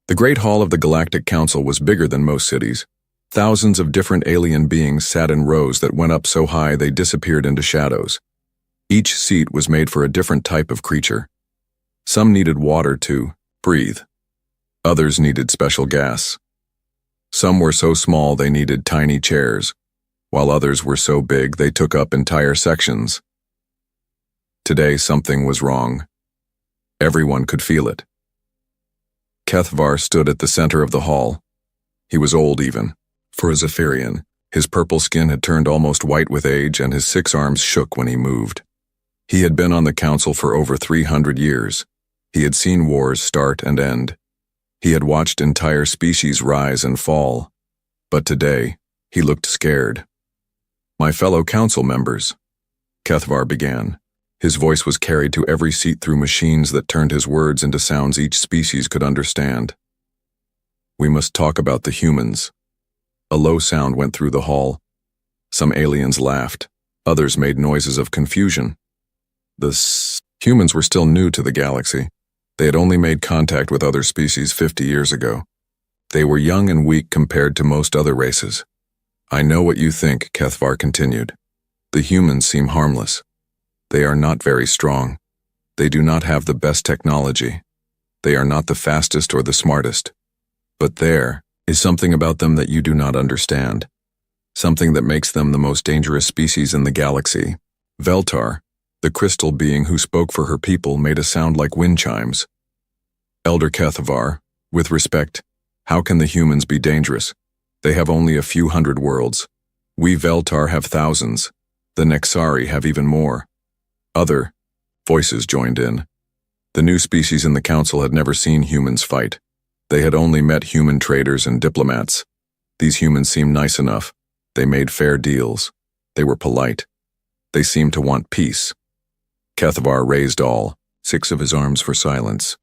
The Great Hall of the Galactic Council was bigger than most cities. Thousands of different alien beings sat in rows that went up so high they disappeared into shadows. Each seat was made for a different type of creature. Some needed water to breathe. Others needed special gas. Some were so small they needed tiny chairs, while others were so big they took up entire sections. Today something was wrong. Everyone could feel it. Kethvar stood at the center of the hall. He was old even. For a Zekarian, his purple skin had turned almost white with age and his 6 arms shook when he moved. He had been on the council for over 300 years. He had seen wars start and end. He had watched entire species rise and fall. But today, he looked scared. "My fellow council members," Kethvar began. His voice was carried to every seat through machines that turned his words into sounds each species could understand. "We must talk about the humans." A low sound went through the hall. Some aliens laughed. Others made noises of confusion. Humans were still new to the galaxy. They had only made contact with other species 50 years ago. They were young and weak compared to most other races. "I know what you think," Kethvar continued. "The humans seem harmless. They are not very strong. They do not have the best technology. They are not the fastest or the smartest. But there is something about them that you do not understand. Something that makes them the most dangerous species in the galaxy." Veltar, the crystal being who spoke for her people, made a sound like wind chimes. "Elder Kethvar, with respect, how can the humans be dangerous? They have only a few hundred worlds. We Veltar have thousands. The Nexari have even more." Other voices joined in. The new species in the council had never seen humans fight. They had only met human traders and diplomats. These humans seemed nice enough. They made fair deals. They were polite. They seemed to want peace. Kethvar raised all 6 of his arms for silence.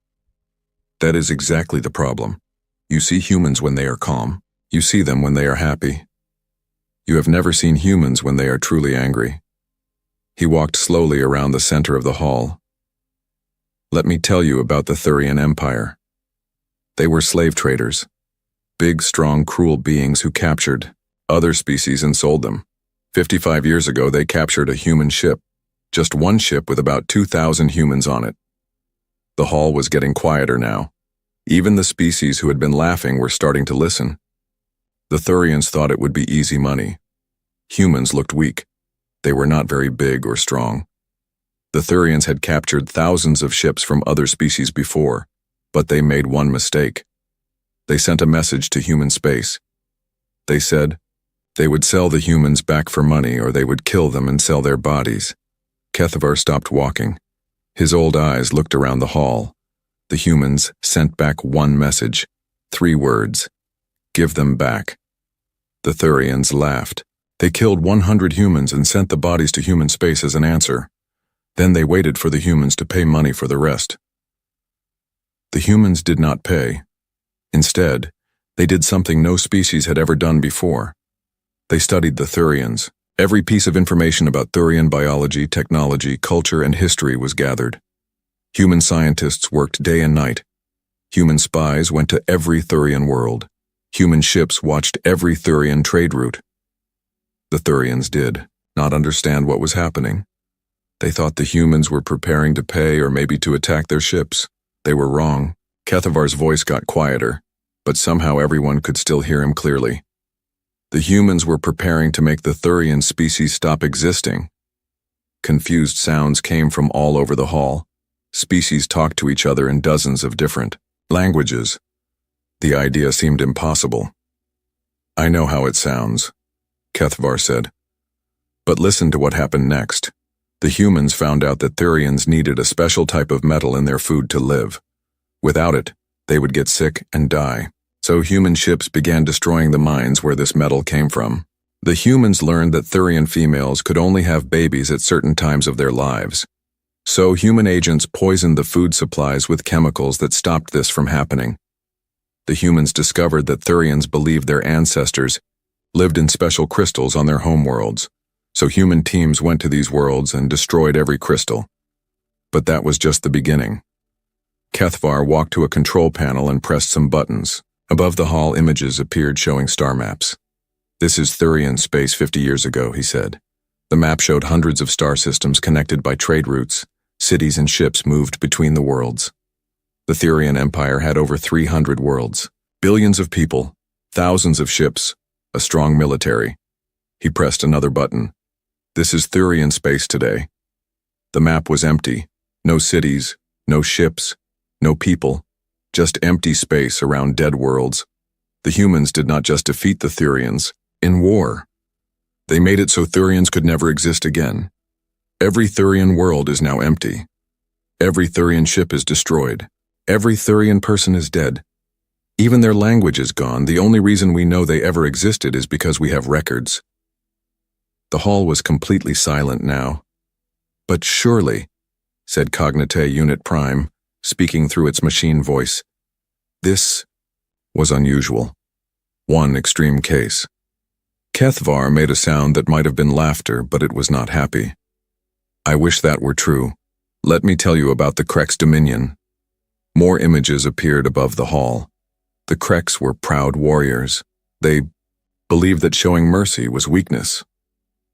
"That is exactly the problem. You see humans when they are calm. You see them when they are happy. You have never seen humans when they are truly angry." He walked slowly around the center of the hall. "Let me tell you about the Zekarian Empire. They were slave traders. Big, strong, cruel beings who captured other species and sold them. 55 years ago, they captured a human ship. Just one ship with about 2,000 humans on it." The hall was getting quieter now. Even the species who had been laughing were starting to listen. The Thurians thought it would be easy money. Humans looked weak. They were not very big or strong. The Thurians had captured thousands of ships from other species before, but they made one mistake. They sent a message to human space. They said they would sell the humans back for money or they would kill them and sell their bodies. Kethvar stopped walking. His old eyes looked around the hall. The humans sent back one message, 3 words: "Give them back." The Thurians laughed. They killed 100 humans and sent the bodies to human space as an answer. Then they waited for the humans to pay money for the rest. The humans did not pay. Instead, they did something no species had ever done before. They studied the Thurians. Every piece of information about Thurian biology, technology, culture, and history was gathered. Human scientists worked day and night. Human spies went to every Thurian world. Human ships watched every Thurian trade route. The Thurians did not understand what was happening. They thought the humans were preparing to pay or maybe to attack their ships. They were wrong. Kethavar's voice got quieter, but somehow everyone could still hear him clearly. The humans were preparing to make the Thurian species stop existing. Confused sounds came from all over the hall. Species talked to each other in dozens of different languages. The idea seemed impossible. "I know how it sounds," Kethvar said. "But listen to what happened next. The humans found out that Thurians needed a special type of metal in their food to live. Without it, they would get sick and die. So human ships began destroying the mines where this metal came from. The humans learned that Thurian females could only have babies at certain times of their lives. So human agents poisoned the food supplies with chemicals that stopped this from happening. The humans discovered that Thurians believed their ancestors lived in special crystals on their homeworlds, so human teams went to these worlds and destroyed every crystal. But that was just the beginning. Kethvar walked to a control panel and pressed some buttons. Above the hall, images appeared showing star maps. "This is Thurian space 50 years ago," he said. The map showed hundreds of star systems connected by trade routes. Cities and ships moved between the worlds. The Zekarian Empire had over 300 worlds, billions of people, thousands of ships, a strong military. He pressed another button. "This is Thurian space today." The map was empty. No cities, no ships, no people, just empty space around dead worlds. The humans did not just defeat the Thurians in war. They made it so Thurians could never exist again. Every Thurian world is now empty. Every Thurian ship is destroyed. Every Thurian person is dead. Even their language is gone. The only reason we know they ever existed is because we have records. The hall was completely silent now. "But surely," said Cognite Unit Prime, speaking through its machine voice. This was unusual. One extreme case. Kethvar made a sound that might have been laughter, but it was not happy. "I wish that were true. Let me tell you about the Krex Dominion." More images appeared above the hall. The Krex were proud warriors. They believed that showing mercy was weakness.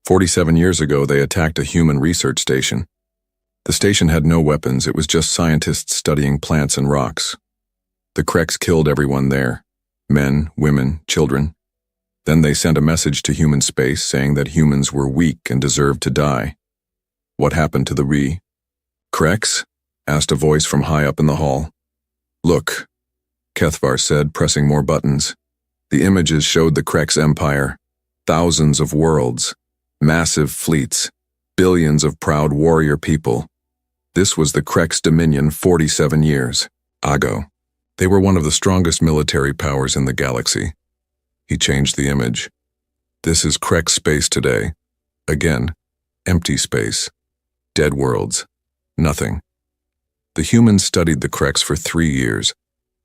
47 years ago, they attacked a human research station. The station had no weapons, it was just scientists studying plants and rocks. The Krex killed everyone there, men, women, children. Then they sent a message to human space saying that humans were weak and deserved to die. "What happened to the Krex?" asked a voice from high up in the hall. "Look," Kethvar said, pressing more buttons. The images showed the Krex Empire. Thousands of worlds, massive fleets, billions of proud warrior people. This was the Krex Dominion 47 years ago. They were one of the strongest military powers in the galaxy. He changed the image. "This is Krex space today. Again, empty space. Dead worlds. Nothing." The humans studied the Krex for 3 years.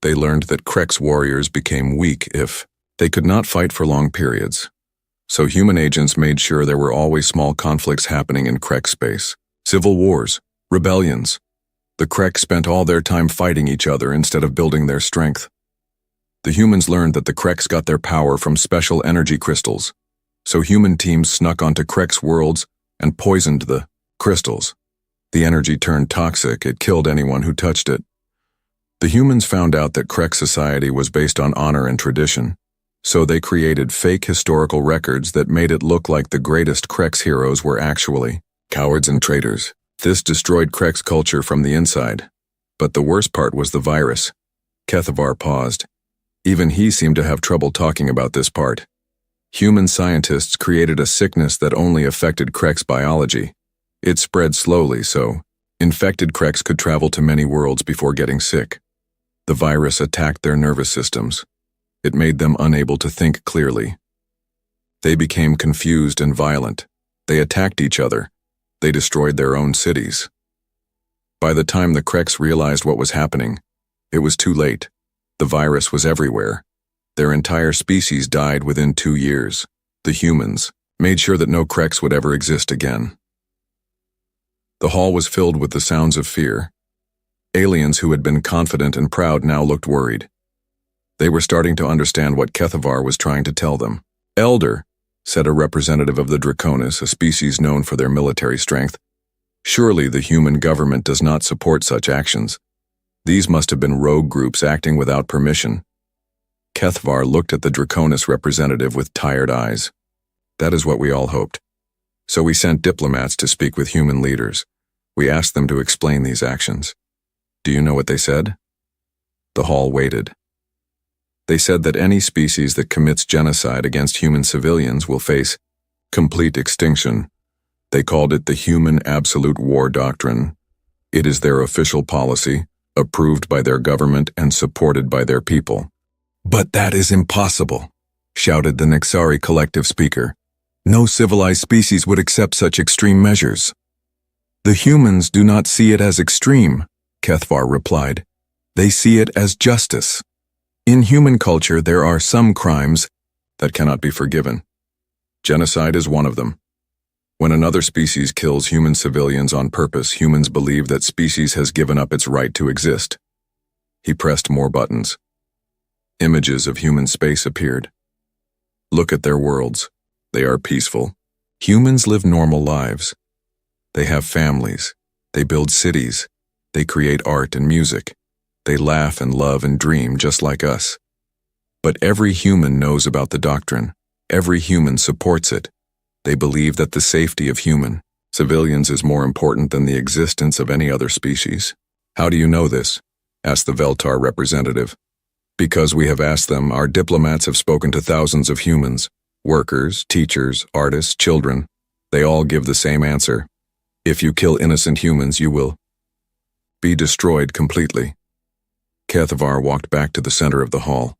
They learned that Krex warriors became weak if they could not fight for long periods. So human agents made sure there were always small conflicts happening in Krex space. Civil wars, rebellions. The Krex spent all their time fighting each other instead of building their strength. The humans learned that the Krex got their power from special energy crystals. So human teams snuck onto Krex worlds and poisoned the crystals. The energy turned toxic, it killed anyone who touched it. The humans found out that Krex society was based on honor and tradition. So they created fake historical records that made it look like the greatest Krex heroes were actually cowards and traitors. This destroyed Krex culture from the inside. But the worst part was the virus. Kethvar paused. Even he seemed to have trouble talking about this part. Human scientists created a sickness that only affected Krex biology. It spread slowly, so infected Krex could travel to many worlds before getting sick. The virus attacked their nervous systems. It made them unable to think clearly. They became confused and violent. They attacked each other. They destroyed their own cities. By the time the Krex realized what was happening, it was too late. The virus was everywhere. Their entire species died within 2 years. The humans made sure that no Krex would ever exist again. The hall was filled with the sounds of fear. Aliens who had been confident and proud now looked worried. They were starting to understand what Kethvar was trying to tell them. "Elder," said a representative of the Draconis, a species known for their military strength, "surely the human government does not support such actions. These must have been rogue groups acting without permission." Kethvar looked at the Draconis representative with tired eyes. "That is what we all hoped. So we sent diplomats to speak with human leaders. We asked them to explain these actions. Do you know what they said?" The hall waited. They said that any species that commits genocide against human civilians will face complete extinction. They called it the Human Absolute War Doctrine. It is their official policy, approved by their government and supported by their people. "But that is impossible," shouted the Nexari collective speaker. "No civilized species would accept such extreme measures." "The humans do not see it as extreme," Kethvar replied. "They see it as justice. In human culture, there are some crimes that cannot be forgiven. Genocide is one of them. When another species kills human civilians on purpose, humans believe that species has given up its right to exist. He pressed more buttons. Images of human space appeared. Look at their worlds. They are peaceful. Humans live normal lives. They have families. They build cities. They create art and music. They laugh and love and dream just like us. But every human knows about the doctrine. Every human supports it. They believe that the safety of human civilians is more important than the existence of any other species. How do you know this? Asked the Veltar representative. Because we have asked them. Our diplomats have spoken to thousands of humans, workers, teachers, artists, children. They all give the same answer. If you kill innocent humans, you will be destroyed completely. Kethavar walked back to the center of the hall.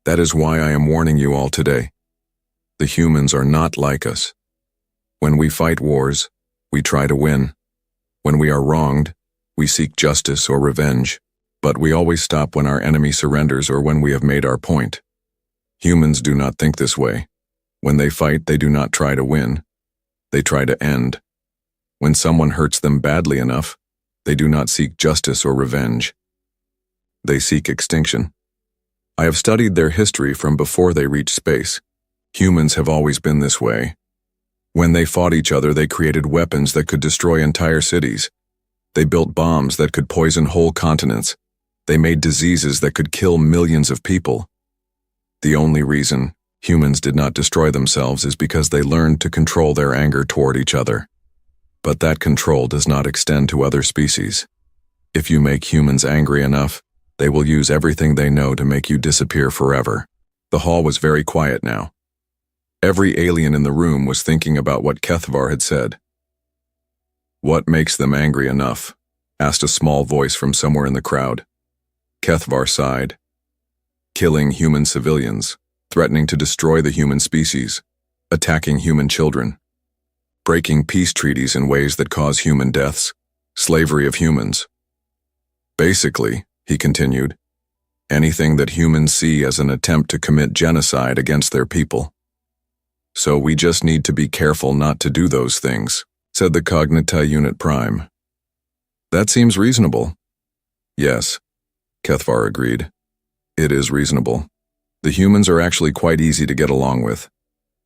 That is why I am warning you all today. The humans are not like us. When we fight wars, we try to win. When we are wronged, we seek justice or revenge. But we always stop when our enemy surrenders or when we have made our point. Humans do not think this way. When they fight, they do not try to win. They try to end. When someone hurts them badly enough, they do not seek justice or revenge. They seek extinction. I have studied their history from before they reached space. Humans have always been this way. When they fought each other, they created weapons that could destroy entire cities. They built bombs that could poison whole continents. They made diseases that could kill millions of people. The only reason humans did not destroy themselves is because they learned to control their anger toward each other. But that control does not extend to other species. If you make humans angry enough, they will use everything they know to make you disappear forever. The hall was very quiet now. Every alien in the room was thinking about what Kethavar had said. What makes them angry enough? Asked a small voice from somewhere in the crowd. Kethavar sighed. Killing human civilians, threatening to destroy the human species, attacking human children, breaking peace treaties in ways that cause human deaths, slavery of humans. Basically, he continued, anything that humans see as an attempt to commit genocide against their people. So we just need to be careful not to do those things, said the Cognita Unit Prime. That seems reasonable. Yes, Kethavar agreed. It is reasonable. The humans are actually quite easy to get along with.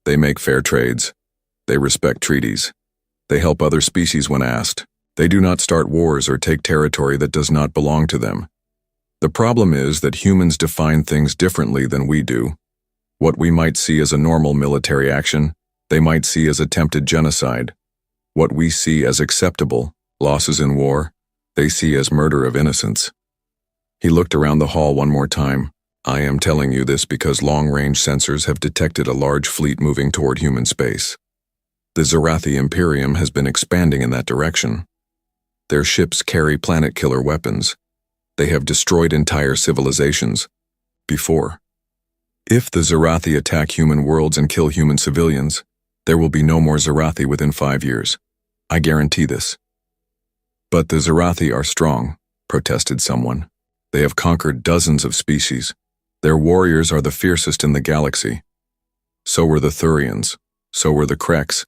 They make fair trades. They respect treaties. They help other species when asked. They do not start wars or take territory that does not belong to them. The problem is that humans define things differently than we do. What we might see as a normal military action, they might see as attempted genocide. What we see as acceptable, losses in war, they see as murder of innocents. He looked around the hall one more time. I am telling you this because long-range sensors have detected a large fleet moving toward human space. The Zerathi Imperium has been expanding in that direction. Their ships carry planet-killer weapons. They have destroyed entire civilizations. Before. If the Zerathi attack human worlds and kill human civilians, there will be no more Zerathi within 5 years. I guarantee this. But the Zerathi are strong, protested someone. They have conquered dozens of species. Their warriors are the fiercest in the galaxy. So were the Thurians. So were the Kreks.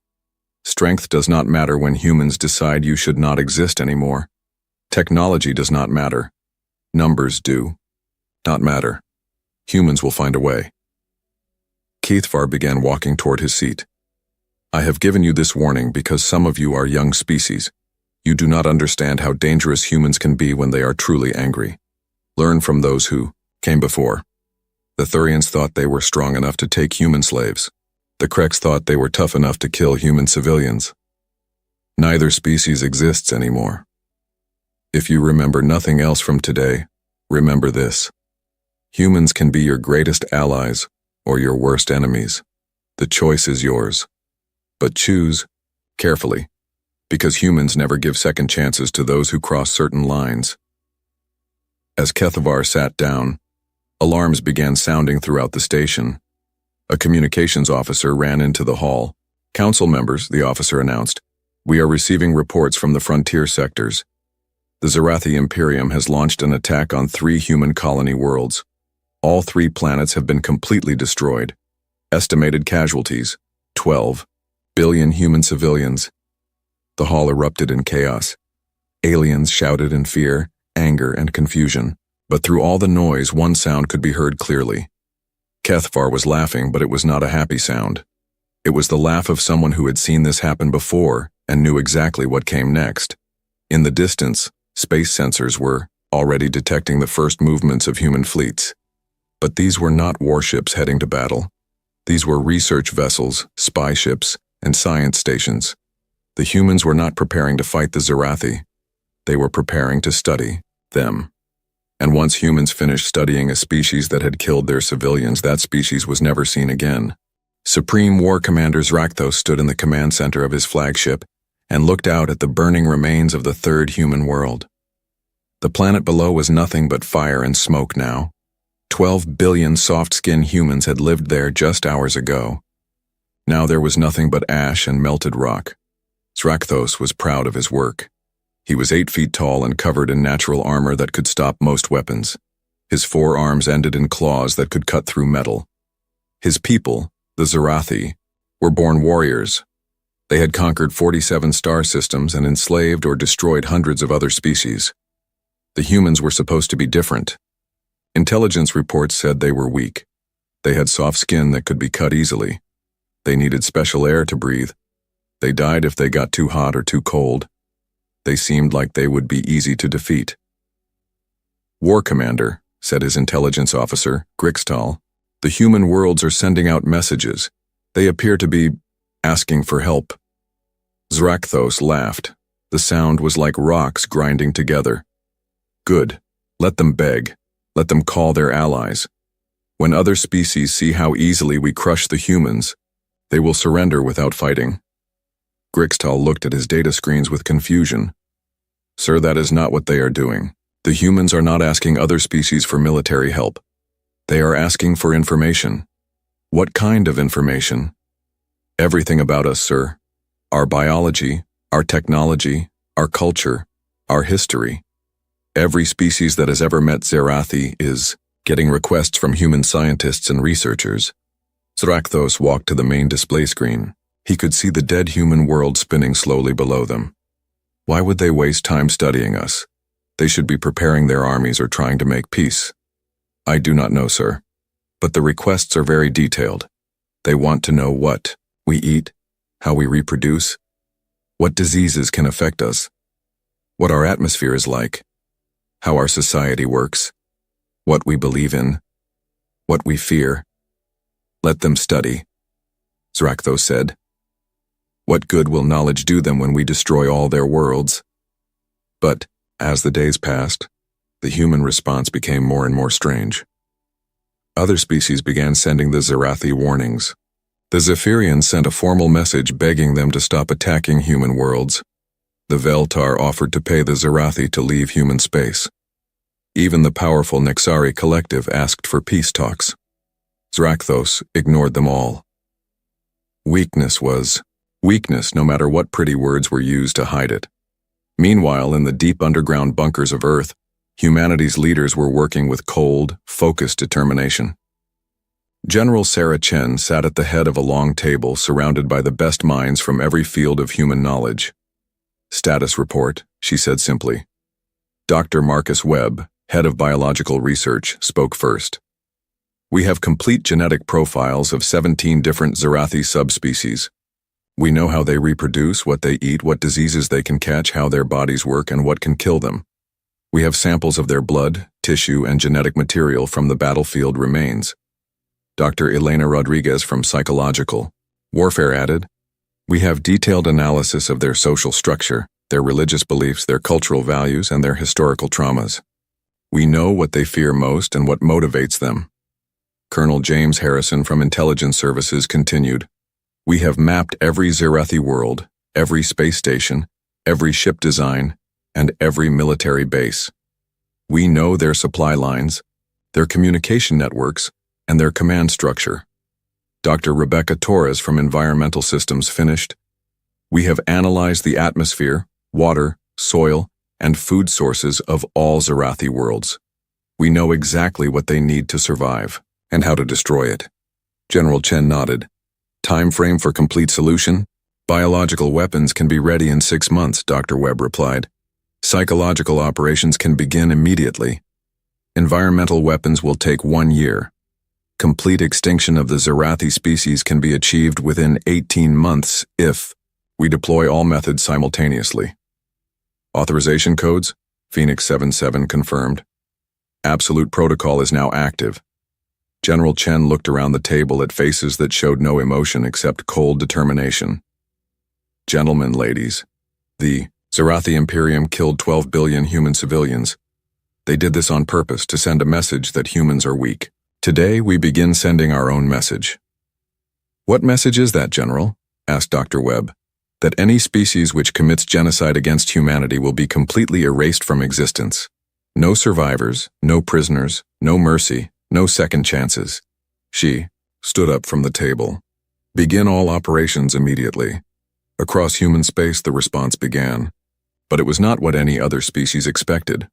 Strength does not matter when humans decide you should not exist anymore. Technology does not matter. Numbers do not matter. Humans will find a way. Kethavar began walking toward his seat. I have given you this warning because some of you are young species. You do not understand how dangerous humans can be when they are truly angry. Learn from those who came before. The Thurians thought they were strong enough to take human slaves. The Kreks thought they were tough enough to kill human civilians. Neither species exists anymore. If you remember nothing else from today, remember this. Humans can be your greatest allies or your worst enemies. The choice is yours. But choose carefully, because humans never give second chances to those who cross certain lines. As Kethavar sat down, alarms began sounding throughout the station. A communications officer ran into the hall. Council members, the officer announced, we are receiving reports from the frontier sectors. The Zerathi Imperium has launched an attack on 3 human colony worlds. All 3 planets have been completely destroyed. Estimated casualties, 12 billion human civilians. The hall erupted in chaos. Aliens shouted in fear, anger, and confusion. But through all the noise, one sound could be heard clearly. Kethvar was laughing, but it was not a happy sound. It was the laugh of someone who had seen this happen before and knew exactly what came next. In the distance, space sensors were already detecting the first movements of human fleets. But these were not warships heading to battle. These were research vessels, spy ships, and science stations. The humans were not preparing to fight the Zerathi. They were preparing to study them. And once humans finished studying a species that had killed their civilians, that species was never seen again. Supreme War Commander Zrakthos stood in the command center of his flagship and looked out at the burning remains of the third human world. The planet below was nothing but fire and smoke now. 12 billion soft-skinned humans had lived there just hours ago. Now there was nothing but ash and melted rock. Zrakthos was proud of his work. He was 8 feet tall and covered in natural armor that could stop most weapons. His forearms ended in claws that could cut through metal. His people, the Zerathi, were born warriors. They had conquered 47 star systems and enslaved or destroyed hundreds of other species. The humans were supposed to be different. Intelligence reports said they were weak. They had soft skin that could be cut easily. They needed special air to breathe. They died if they got too hot or too cold. They seemed like they would be easy to defeat. War Commander, said his intelligence officer, Grixtal, the human worlds are sending out messages. They appear to be asking for help. Zrakthos laughed. The sound was like rocks grinding together. Good. Let them beg. Let them call their allies. When other species see how easily we crush the humans, they will surrender without fighting. Grixtal looked at his data screens with confusion. Sir, that is not what they are doing. The humans are not asking other species for military help. They are asking for information. What kind of information? Everything about us, sir. Our biology, our technology, our culture, our history. Every species that has ever met Zerathi is getting requests from human scientists and researchers. Zrakthos walked to the main display screen. He could see the dead human world spinning slowly below them. Why would they waste time studying us? They should be preparing their armies or trying to make peace. I do not know, sir. But the requests are very detailed. They want to know what we eat, how we reproduce, what diseases can affect us, what our atmosphere is like, how our society works, what we believe in, what we fear. Let them study, Zrakthos said. What good will knowledge do them when we destroy all their worlds? But, as the days passed, the human response became more and more strange. Other species began sending the Zerathi warnings. The Zephyrians sent a formal message begging them to stop attacking human worlds. The Veltar offered to pay the Zerathi to leave human space. Even the powerful Nexari collective asked for peace talks. Zrakthos ignored them all. Weakness was weakness, no matter what pretty words were used to hide it. Meanwhile, in the deep underground bunkers of Earth, humanity's leaders were working with cold, focused determination. General Sarah Chen sat at the head of a long table surrounded by the best minds from every field of human knowledge. Status report, she said simply. Dr. Marcus Webb, head of biological research, spoke first. We have complete genetic profiles of 17 different Zerathi subspecies. We know how they reproduce, what they eat, what diseases they can catch, how their bodies work, and what can kill them. We have samples of their blood, tissue, and genetic material from the battlefield remains. Dr. Elena Rodriguez from Psychological Warfare added, we have detailed analysis of their social structure, their religious beliefs, their cultural values, and their historical traumas. We know what they fear most and what motivates them. Colonel James Harrison from Intelligence Services continued, we have mapped every Zerathi world, every space station, every ship design, and every military base. We know their supply lines, their communication networks, and their command structure. Dr. Rebecca Torres from Environmental Systems finished, we have analyzed the atmosphere, water, soil, and food sources of all Zerathi worlds. We know exactly what they need to survive and how to destroy it. General Chen nodded. Time frame for complete solution? Biological weapons can be ready in 6 months, Dr. Webb replied. Psychological operations can begin immediately. Environmental weapons will take 1 year. Complete extinction of the Zerathi species can be achieved within 18 months if we deploy all methods simultaneously. Authorization codes, Phoenix 77 confirmed. Absolute protocol is now active. General Chen looked around the table at faces that showed no emotion except cold determination. Gentlemen, ladies, the Zerathi Imperium killed 12 billion human civilians. They did this on purpose to send a message that humans are weak. Today, we begin sending our own message. What message is that, General? Asked Dr. Webb. That any species which commits genocide against humanity will be completely erased from existence. No survivors, no prisoners, no mercy, no second chances. She stood up from the table. Begin all operations immediately. Across human space, the response began. But it was not what any other species expected.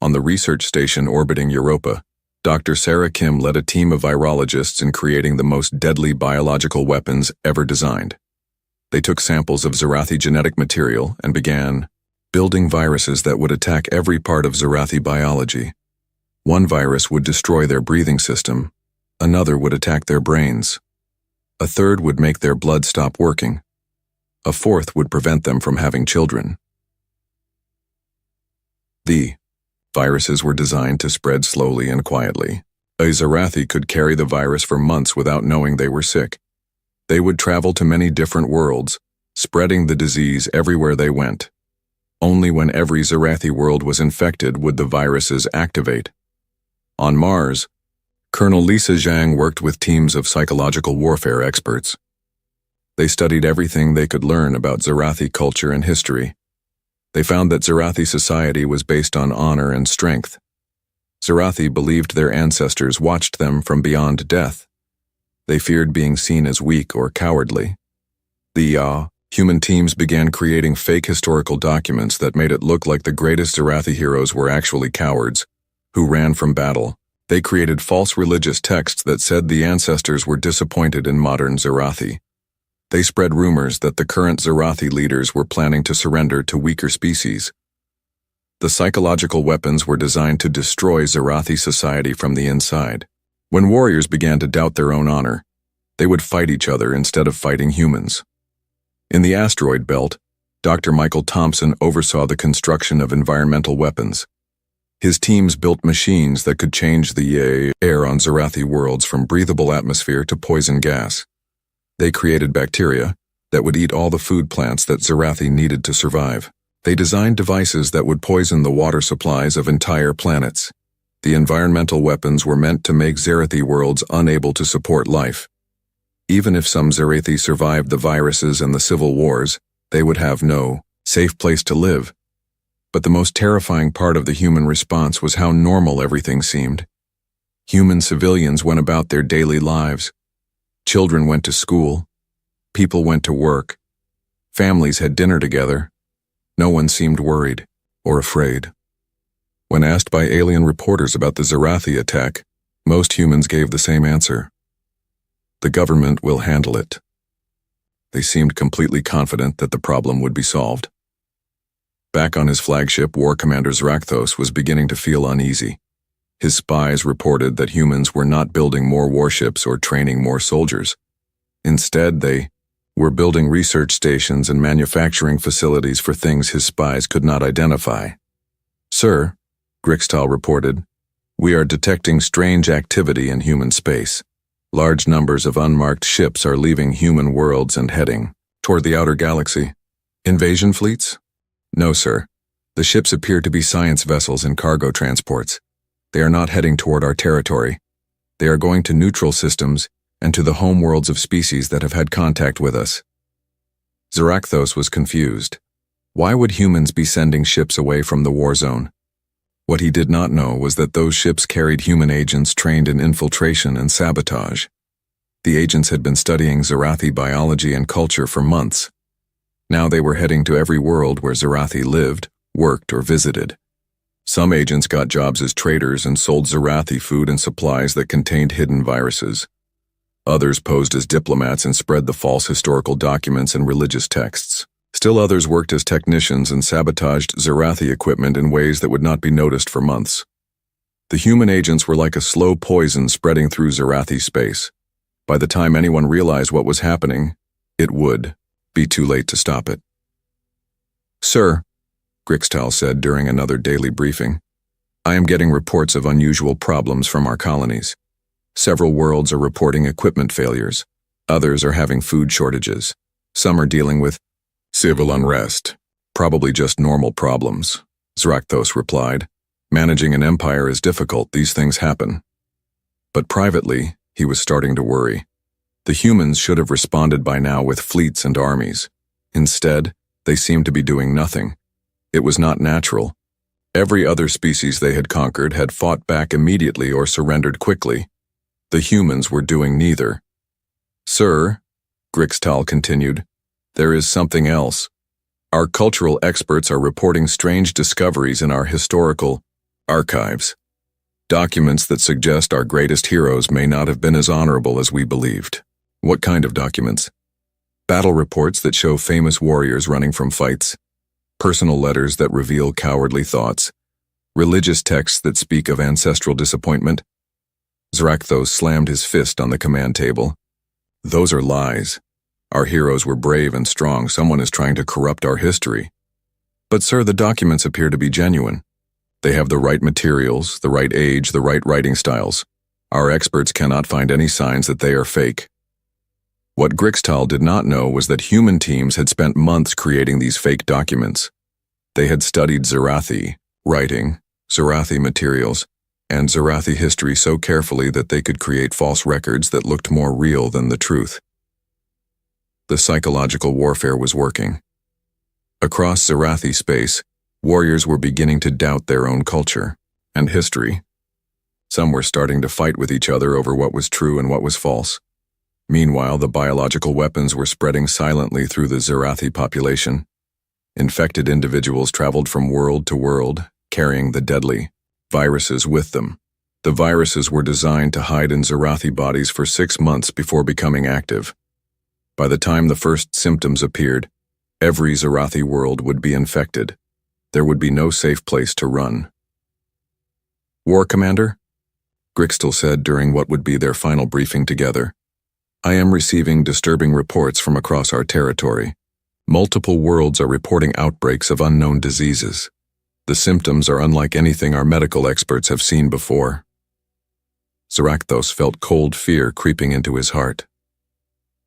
On the research station orbiting Europa, Dr. Sarah Kim led a team of virologists in creating the most deadly biological weapons ever designed. They took samples of Zerathi genetic material and began building viruses that would attack every part of Zerathi biology. One virus would destroy their breathing system, another would attack their brains, a third would make their blood stop working, a fourth would prevent them from having children. The viruses were designed to spread slowly and quietly. A Zerathi could carry the virus for months without knowing they were sick. They would travel to many different worlds, spreading the disease everywhere they went. Only when every Zerathi world was infected would the viruses activate. On Mars, Colonel Lisa Zhang worked with teams of psychological warfare experts. They studied everything they could learn about Zerathi culture and history. They found that Zerathi society was based on honor and strength. Zerathi believed their ancestors watched them from beyond death. They feared being seen as weak or cowardly. The human teams began creating fake historical documents that made it look like the greatest Zerathi heroes were actually cowards, who ran from battle. They created false religious texts that said the ancestors were disappointed in modern Zerathi. They spread rumors that the current Zerathi leaders were planning to surrender to weaker species. The psychological weapons were designed to destroy Zerathi society from the inside. When warriors began to doubt their own honor, they would fight each other instead of fighting humans. In the asteroid belt, Dr. Michael Thompson oversaw the construction of environmental weapons. His teams built machines that could change the air on Zerathi worlds from breathable atmosphere to poison gas. They created bacteria that would eat all the food plants that Zerathi needed to survive. They designed devices that would poison the water supplies of entire planets. The environmental weapons were meant to make Zerathi worlds unable to support life. Even if some Zerathi survived the viruses and the civil wars, they would have no safe place to live. But the most terrifying part of the human response was how normal everything seemed. Human civilians went about their daily lives. Children went to school. People went to work. Families had dinner together. No one seemed worried or afraid. When asked by alien reporters about the Zerathi attack, most humans gave the same answer. The government will handle it. They seemed completely confident that the problem would be solved. Back on his flagship, War Commander Zrakthos was beginning to feel uneasy. His spies reported that humans were not building more warships or training more soldiers. Instead, they were building research stations and manufacturing facilities for things his spies could not identify. Sir, Grixtal reported, we are detecting strange activity in human space. Large numbers of unmarked ships are leaving human worlds and heading toward the outer galaxy. Invasion fleets? No, sir. The ships appear to be science vessels and cargo transports. They are not heading toward our territory. They are going to neutral systems and to the home worlds of species that have had contact with us. Zrakthos was confused. Why would humans be sending ships away from the war zone? What he did not know was that those ships carried human agents trained in infiltration and sabotage. The agents had been studying Zerathi biology and culture for months. Now they were heading to every world where Zerathi lived, worked, or visited. Some agents got jobs as traders and sold Zerathi food and supplies that contained hidden viruses. Others posed as diplomats and spread the false historical documents and religious texts. Still others worked as technicians and sabotaged Zerathi equipment in ways that would not be noticed for months. The human agents were like a slow poison spreading through Zerathi space. By the time anyone realized what was happening, it would be too late to stop it. "Sir," Grixtal said during another daily briefing, "I am getting reports of unusual problems from our colonies. Several worlds are reporting equipment failures. Others are having food shortages. Some are dealing with civil unrest. Probably just normal problems," Zrakthos replied. "Managing an empire is difficult, these things happen." But privately, he was starting to worry. The humans should have responded by now with fleets and armies. Instead, they seemed to be doing nothing. It was not natural. Every other species they had conquered had fought back immediately or surrendered quickly. The humans were doing neither. "Sir," Grixtal continued, "there is something else. Our cultural experts are reporting strange discoveries in our historical archives. Documents that suggest our greatest heroes may not have been as honorable as we believed." "What kind of documents?" "Battle reports that show famous warriors running from fights, personal letters that reveal cowardly thoughts, religious texts that speak of ancestral disappointment." Zrakthos slammed his fist on the command table. "Those are lies. Our heroes were brave and strong. Someone is trying to corrupt our history." "But sir, the documents appear to be genuine. They have the right materials, the right age, the right writing styles. Our experts cannot find any signs that they are fake." What Grixtal did not know was that human teams had spent months creating these fake documents. They had studied Zerathi writing, Zerathi materials, and Zerathi history so carefully that they could create false records that looked more real than the truth. The psychological warfare was working. Across Zerathi space, warriors were beginning to doubt their own culture and history. Some were starting to fight with each other over what was true and what was false. Meanwhile, the biological weapons were spreading silently through the Zerathi population. Infected individuals traveled from world to world, carrying the deadly viruses with them. The viruses were designed to hide in Zerathi bodies for 6 months before becoming active. By the time the first symptoms appeared, every Zerathi world would be infected. There would be no safe place to run. "War Commander?" Grixtal said during what would be their final briefing together. "I am receiving disturbing reports from across our territory. Multiple worlds are reporting outbreaks of unknown diseases. The symptoms are unlike anything our medical experts have seen before." Zrakthos felt cold fear creeping into his heart.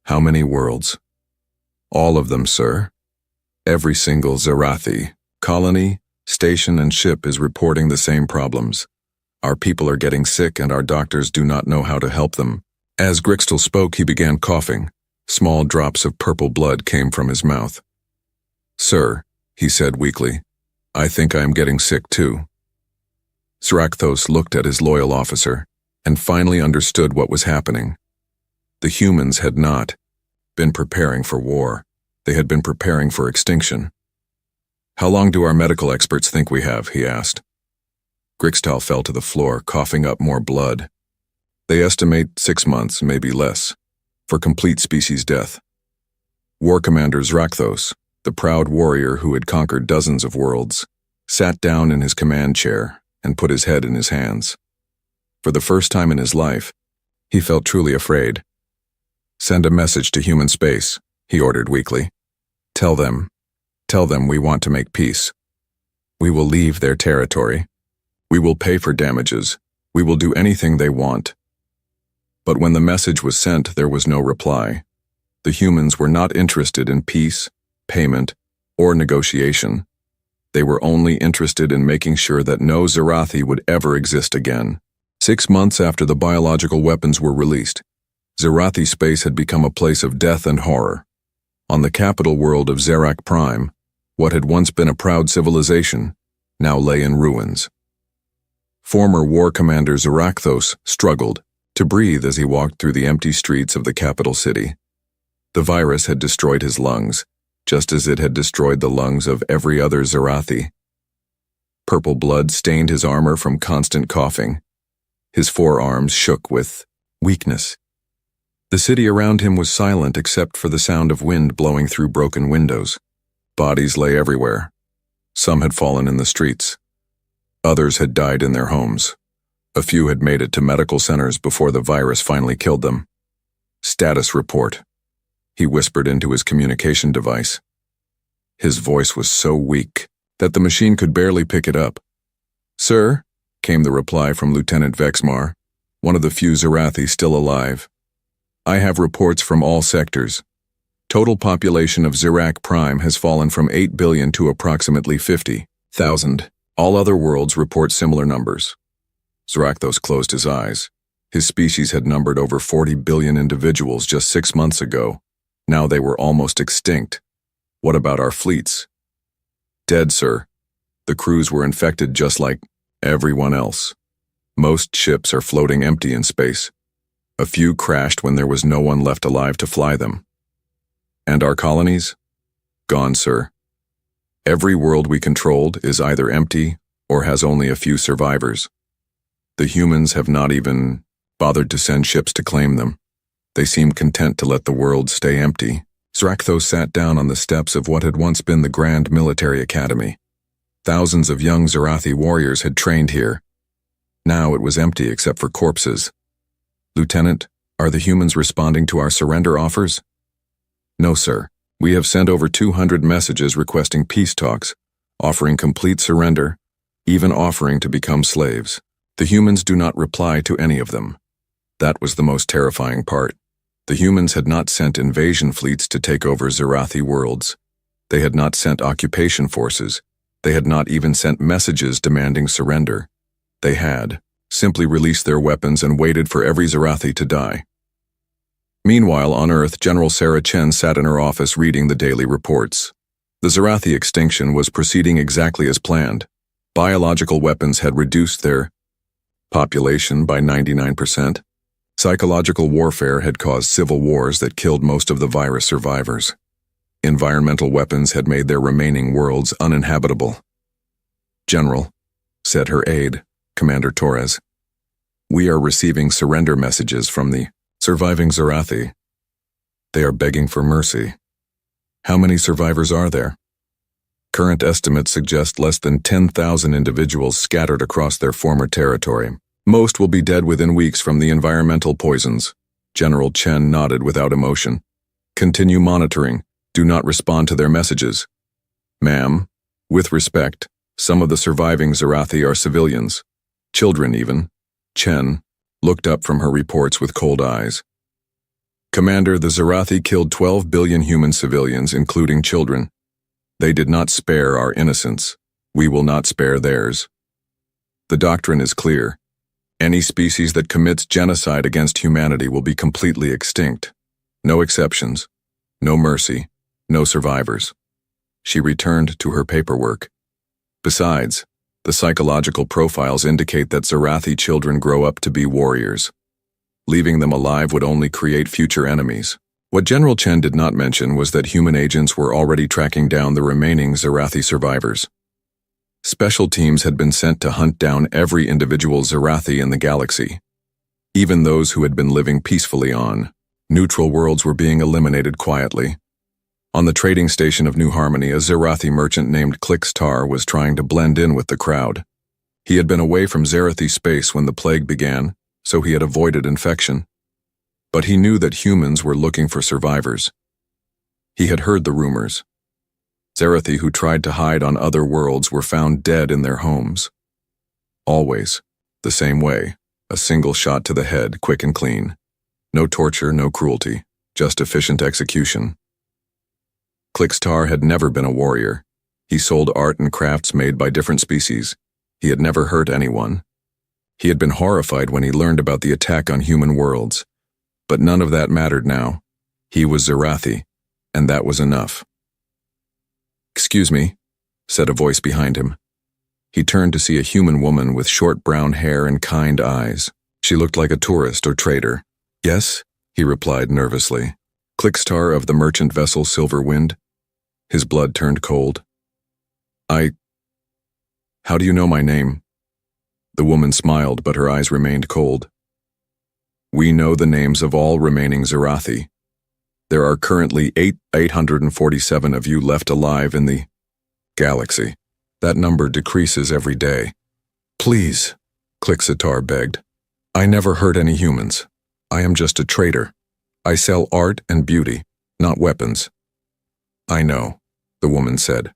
"How many worlds?" "All of them, sir. Every single Zerathi colony, station, and ship is reporting the same problems. Our people are getting sick and our doctors do not know how to help them." As Grixtal spoke, he began coughing. Small drops of purple blood came from his mouth. "Sir," he said weakly, "I think I am getting sick too." Zrakthos looked at his loyal officer and finally understood what was happening. The humans had not been preparing for war. They had been preparing for extinction. "How long do our medical experts think we have?" he asked. Grixtal fell to the floor, coughing up more blood. "They estimate 6 months, maybe less, for complete species death." War Commander Zrakthos, the proud warrior who had conquered dozens of worlds, sat down in his command chair and put his head in his hands. For the first time in his life, he felt truly afraid. "Send a message to human space," he ordered weakly. Tell them we want to make peace. We will leave their territory. We will pay for damages. We will do anything they want." But when the message was sent, there was no reply. The humans were not interested in peace, payment, or negotiation. They were only interested in making sure that no Zerathi would ever exist again. 6 months after the biological weapons were released, Zerathi space had become a place of death and horror. On the capital world of Zerak Prime, what had once been a proud civilization now lay in ruins. Former war commander Zrakthos struggled to breathe as he walked through the empty streets of the capital city. The virus had destroyed his lungs, just as it had destroyed the lungs of every other Zerathi. Purple blood stained his armor from constant coughing. His forearms shook with weakness. The city around him was silent except for the sound of wind blowing through broken windows. Bodies lay everywhere. Some had fallen in the streets. Others had died in their homes. A few had made it to medical centers before the virus finally killed them. Status report. He whispered into his communication device. His voice was so weak that the machine could barely pick it up. "Sir," came the reply from Lieutenant Vexmar, one of the few Zerathi still alive. "I have reports from all sectors. Total population of Zirak Prime has fallen from 8 billion to approximately 50,000. All other worlds report similar numbers." Zarathos closed his eyes. His species had numbered over 40 billion individuals just 6 months ago. Now they were almost extinct. "What about our fleets?" "Dead, sir. The crews were infected just like everyone else. Most ships are floating empty in space. A few crashed when there was no one left alive to fly them." "And our colonies?" "Gone, sir. Every world we controlled is either empty or has only a few survivors. The humans have not even bothered to send ships to claim them. They seem content to let the world stay empty." Zarathos sat down on the steps of what had once been the Grand Military Academy. Thousands of young Zerathi warriors had trained here. Now it was empty except for corpses. "Lieutenant, are the humans responding to our surrender offers?" "No, sir. We have sent over 200 messages requesting peace talks, offering complete surrender, even offering to become slaves. The humans do not reply to any of them." That was the most terrifying part. The humans had not sent invasion fleets to take over Zerathi worlds. They had not sent occupation forces. They had not even sent messages demanding surrender. They had simply released their weapons and waited for every Zerathi to die. Meanwhile, on Earth, General Sarah Chen sat in her office reading the daily reports. The Zerathi extinction was proceeding exactly as planned. Biological weapons had reduced their population by 99%. Psychological warfare had caused civil wars that killed most of the virus survivors. Environmental weapons had made their remaining worlds uninhabitable. "General," said her aide, Commander Torres, "we are receiving surrender messages from the surviving Zerathi. They are begging for mercy. How many survivors are there?" "Current estimates suggest less than 10,000 individuals scattered across their former territory. Most will be dead within weeks from the environmental poisons." General Chen nodded without emotion. "Continue monitoring. Do not respond to their messages." "Ma'am, with respect, some of the surviving Zerathi are civilians. Children even." Chen looked up from her reports with cold eyes. "Commander, the Zerathi killed 12 billion human civilians, including children. They did not spare our innocents. We will not spare theirs. The doctrine is clear. Any species that commits genocide against humanity will be completely extinct. No exceptions. No mercy. No survivors." She returned to her paperwork. "Besides, the psychological profiles indicate that Zerathi children grow up to be warriors. Leaving them alive would only create future enemies." What General Chen did not mention was that human agents were already tracking down the remaining Zerathi survivors. Special teams had been sent to hunt down every individual Zerathi in the galaxy. Even those who had been living peacefully on neutral worlds were being eliminated quietly. On the trading station of New Harmony, a Zerathi merchant named Klixtar was trying to blend in with the crowd. He had been away from Zerathi space when the plague began, so he had avoided infection. But he knew that humans were looking for survivors. He had heard the rumors. Zerathi who tried to hide on other worlds were found dead in their homes. Always, the same way, a single shot to the head, quick and clean. No torture, no cruelty, just efficient execution. Klixtar had never been a warrior. He sold art and crafts made by different species. He had never hurt anyone. He had been horrified when he learned about the attack on human worlds. But none of that mattered now. He was Zerathi, and that was enough. "Excuse me," said a voice behind him. He turned to see a human woman with short brown hair and kind eyes. She looked like a tourist or trader. "Yes," he replied nervously. "Klixtar of the merchant vessel Silver Wind." His blood turned cold. How do you know my name?" The woman smiled, but her eyes remained cold. "We know the names of all remaining Zerathi. There are currently 847 of you left alive in the galaxy. That number decreases every day. Please, Klixatar begged. I never hurt any humans. I am just a trader. I sell art and beauty, not weapons. I know, the woman said.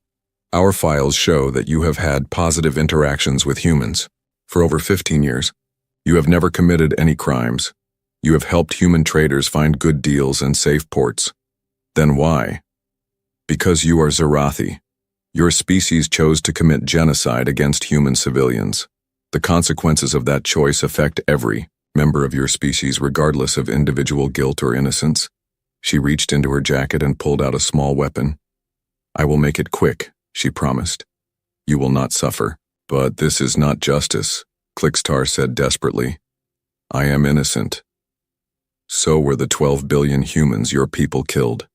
Our files show that you have had positive interactions with humans. For over 15 years, you have never committed any crimes. You have helped human traders find good deals and safe ports. Then why? Because you are Zarathi. Your species chose to commit genocide against human civilians. The consequences of that choice affect every member of your species regardless of individual guilt or innocence. She reached into her jacket and pulled out a small weapon. I will make it quick, she promised. You will not suffer. But this is not justice, Klixtar said desperately. I am innocent. So were the 12 billion humans your people killed.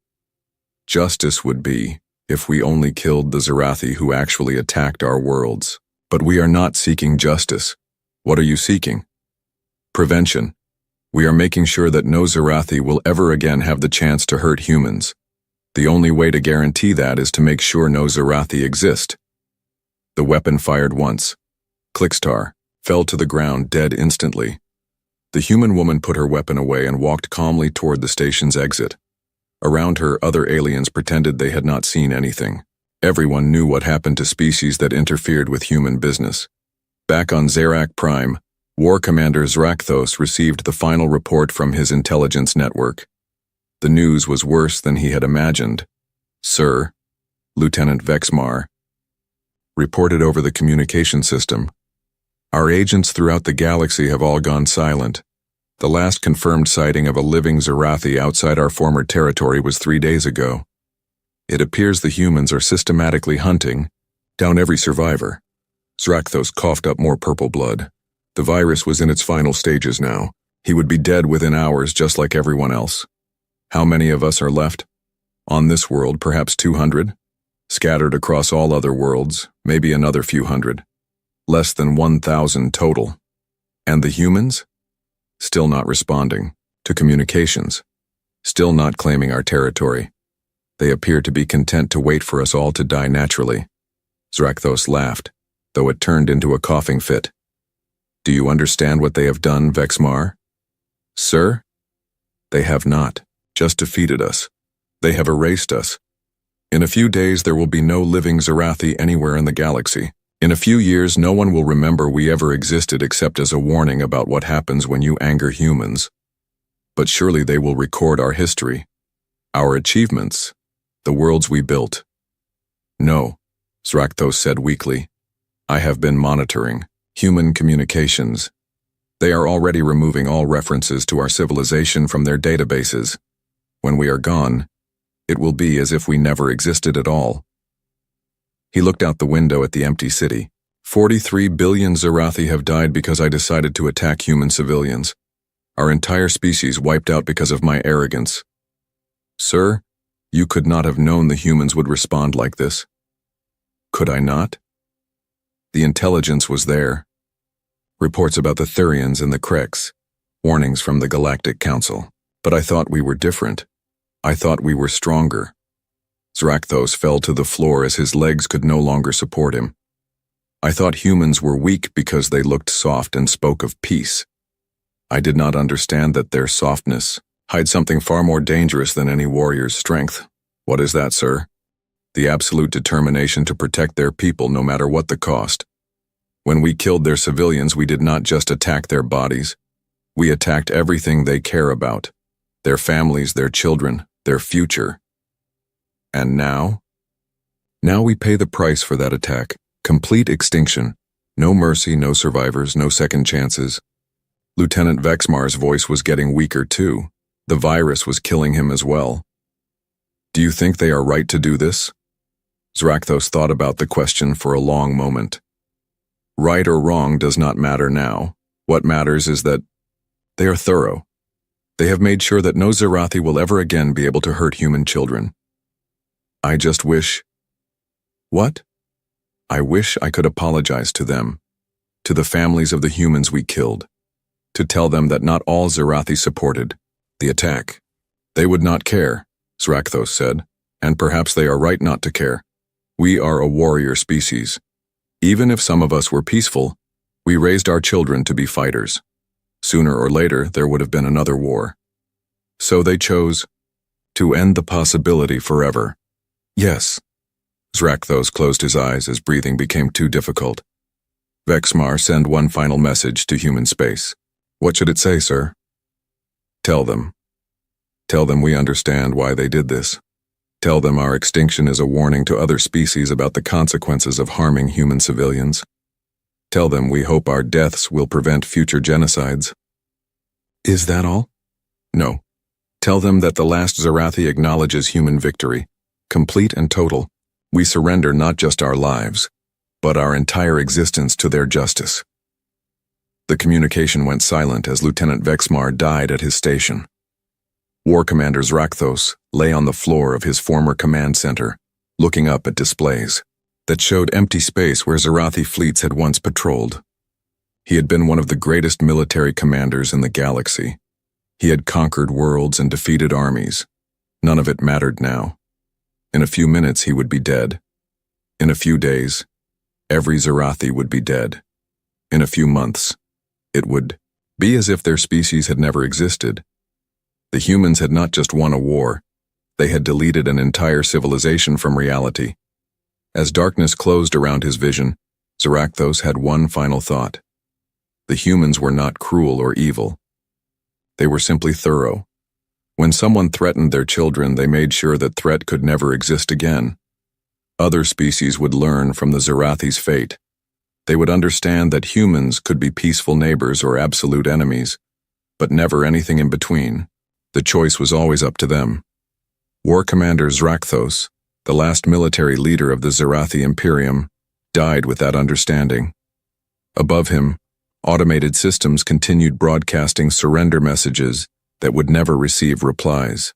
Justice would be if we only killed the Zarathi who actually attacked our worlds. But we are not seeking justice. What are you seeking? Prevention. We are making sure that no Zarathi will ever again have the chance to hurt humans. The only way to guarantee that is to make sure no Zarathi exist. The weapon fired once. Klixtar fell to the ground dead instantly. The human woman put her weapon away and walked calmly toward the station's exit. Around her, other aliens pretended they had not seen anything. Everyone knew what happened to species that interfered with human business. Back on Zarak Prime, War Commander Zrakthos received the final report from his intelligence network. The news was worse than he had imagined. Sir, Lieutenant Vexmar reported over the communication system. Our agents throughout the galaxy have all gone silent. The last confirmed sighting of a living Zarathi outside our former territory was 3 days ago. It appears the humans are systematically hunting down every survivor. Zrakthos coughed up more purple blood. The virus was in its final stages now. He would be dead within hours just like everyone else. How many of us are left? On this world, perhaps 200? Scattered across all other worlds, maybe another few hundred. Less than 1,000 total. And the humans? Still not responding to communications. Still not claiming our territory. They appear to be content to wait for us all to die naturally. Zrakthos laughed, though it turned into a coughing fit. Do you understand what they have done, Vexmar? Sir? They have not just defeated us. They have erased us. In a few days there will be no living Zarathi anywhere in the galaxy. In a few years no one will remember we ever existed except as a warning about what happens when you anger humans. But surely they will record our history, our achievements, the worlds we built. No, Zrakthos said weakly. I have been monitoring human communications. They are already removing all references to our civilization from their databases. When we are gone, it will be as if we never existed at all. He looked out the window at the empty city. 43 billion Zarathi have died because I decided to attack human civilians. Our entire species wiped out because of my arrogance. Sir, you could not have known the humans would respond like this. Could I not? The intelligence was there. Reports about the Thurians and the Krex. Warnings from the Galactic Council. But I thought we were different. I thought we were stronger. Zrakthos fell to the floor as his legs could no longer support him. I thought humans were weak because they looked soft and spoke of peace. I did not understand that their softness hides something far more dangerous than any warrior's strength. What is that, sir? The absolute determination to protect their people no matter what the cost. When we killed their civilians, we did not just attack their bodies. We attacked everything they care about. Their families, their children, their future. And now? Now we pay the price for that attack. Complete extinction. No mercy, no survivors, no second chances. Lieutenant Vexmar's voice was getting weaker too. The virus was killing him as well. Do you think they are right to do this? Zrakthos thought about the question for a long moment. Right or wrong does not matter now. What matters is that they are thorough. They have made sure that no Zarathi will ever again be able to hurt human children. I just wish... What? I wish I could apologize to them, to the families of the humans we killed, to tell them that not all Zarathi supported the attack. They would not care, Zrakthos said, and perhaps they are right not to care. We are a warrior species. Even if some of us were peaceful, We raised our children to be fighters. Sooner or later, there would have been another war. So they chose to end the possibility forever. Yes. Zrakthos closed his eyes as breathing became too difficult. Vexmar, send one final message to human space. What should it say, sir? Tell them. Tell them we understand why they did this. Tell them our extinction is a warning to other species about the consequences of harming human civilians. Tell them we hope our deaths will prevent future genocides. Is that all? No. Tell them that the last Zarathi acknowledges human victory, complete and total. We surrender not just our lives, but our entire existence to their justice. The communication went silent as Lieutenant Vexmar died at his station. War Commander Zrakthos lay on the floor of his former command center, looking up at displays that showed empty space where Zarathi fleets had once patrolled. He had been one of the greatest military commanders in the galaxy. He had conquered worlds and defeated armies. None of it mattered now. In a few minutes he would be dead. In a few days, every Zarathi would be dead. In a few months, it would be as if their species had never existed. The humans had not just won a war, they had deleted an entire civilization from reality. As darkness closed around his vision, Zrakthos had one final thought. The humans were not cruel or evil. They were simply thorough. When someone threatened their children, they made sure that threat could never exist again. Other species would learn from the Zarathi's fate. They would understand that humans could be peaceful neighbors or absolute enemies, but never anything in between. The choice was always up to them. War Commander Zrakthos, the last military leader of the Zarathi Imperium, died with that understanding. Above him, automated systems continued broadcasting surrender messages that would never receive replies.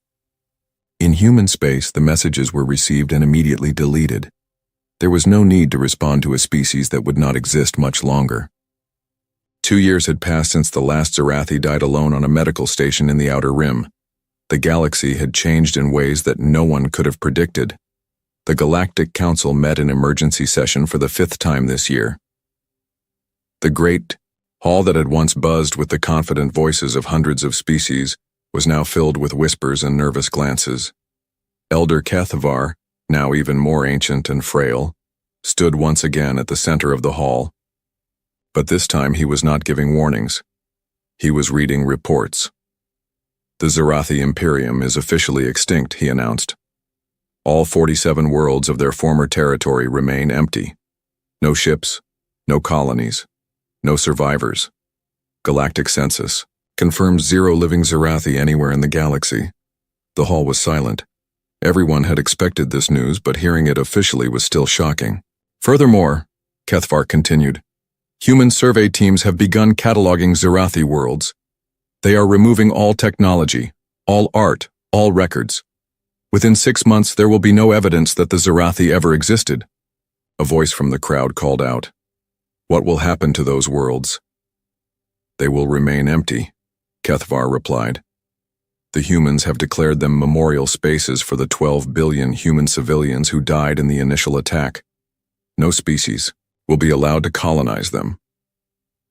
In human space, the messages were received and immediately deleted. There was no need to respond to a species that would not exist much longer. 2 years had passed since the last Zarathi died alone on a medical station in the Outer Rim. The galaxy had changed in ways that no one could have predicted. The Galactic Council met in emergency session for the 5th time this year. The great hall that had once buzzed with the confident voices of hundreds of species was now filled with whispers and nervous glances. Elder Kethavar, now even more ancient and frail, stood once again at the center of the hall. But this time he was not giving warnings. He was reading reports. The Zarathi Imperium is officially extinct, he announced. All 47 worlds of their former territory remain empty. No ships, no colonies, no survivors. Galactic census confirms 0 living Zarathi anywhere in the galaxy. The hall was silent. Everyone had expected this news, but hearing it officially was still shocking. Furthermore, Kethavar continued, human survey teams have begun cataloging Zarathi worlds. They are removing all technology, all art, all records. Within 6 months, there will be no evidence that the Zarathi ever existed. A voice from the crowd called out. What will happen to those worlds? They will remain empty, Kethavar replied. The humans have declared them memorial spaces for the 12 billion human civilians who died in the initial attack. No species will be allowed to colonize them.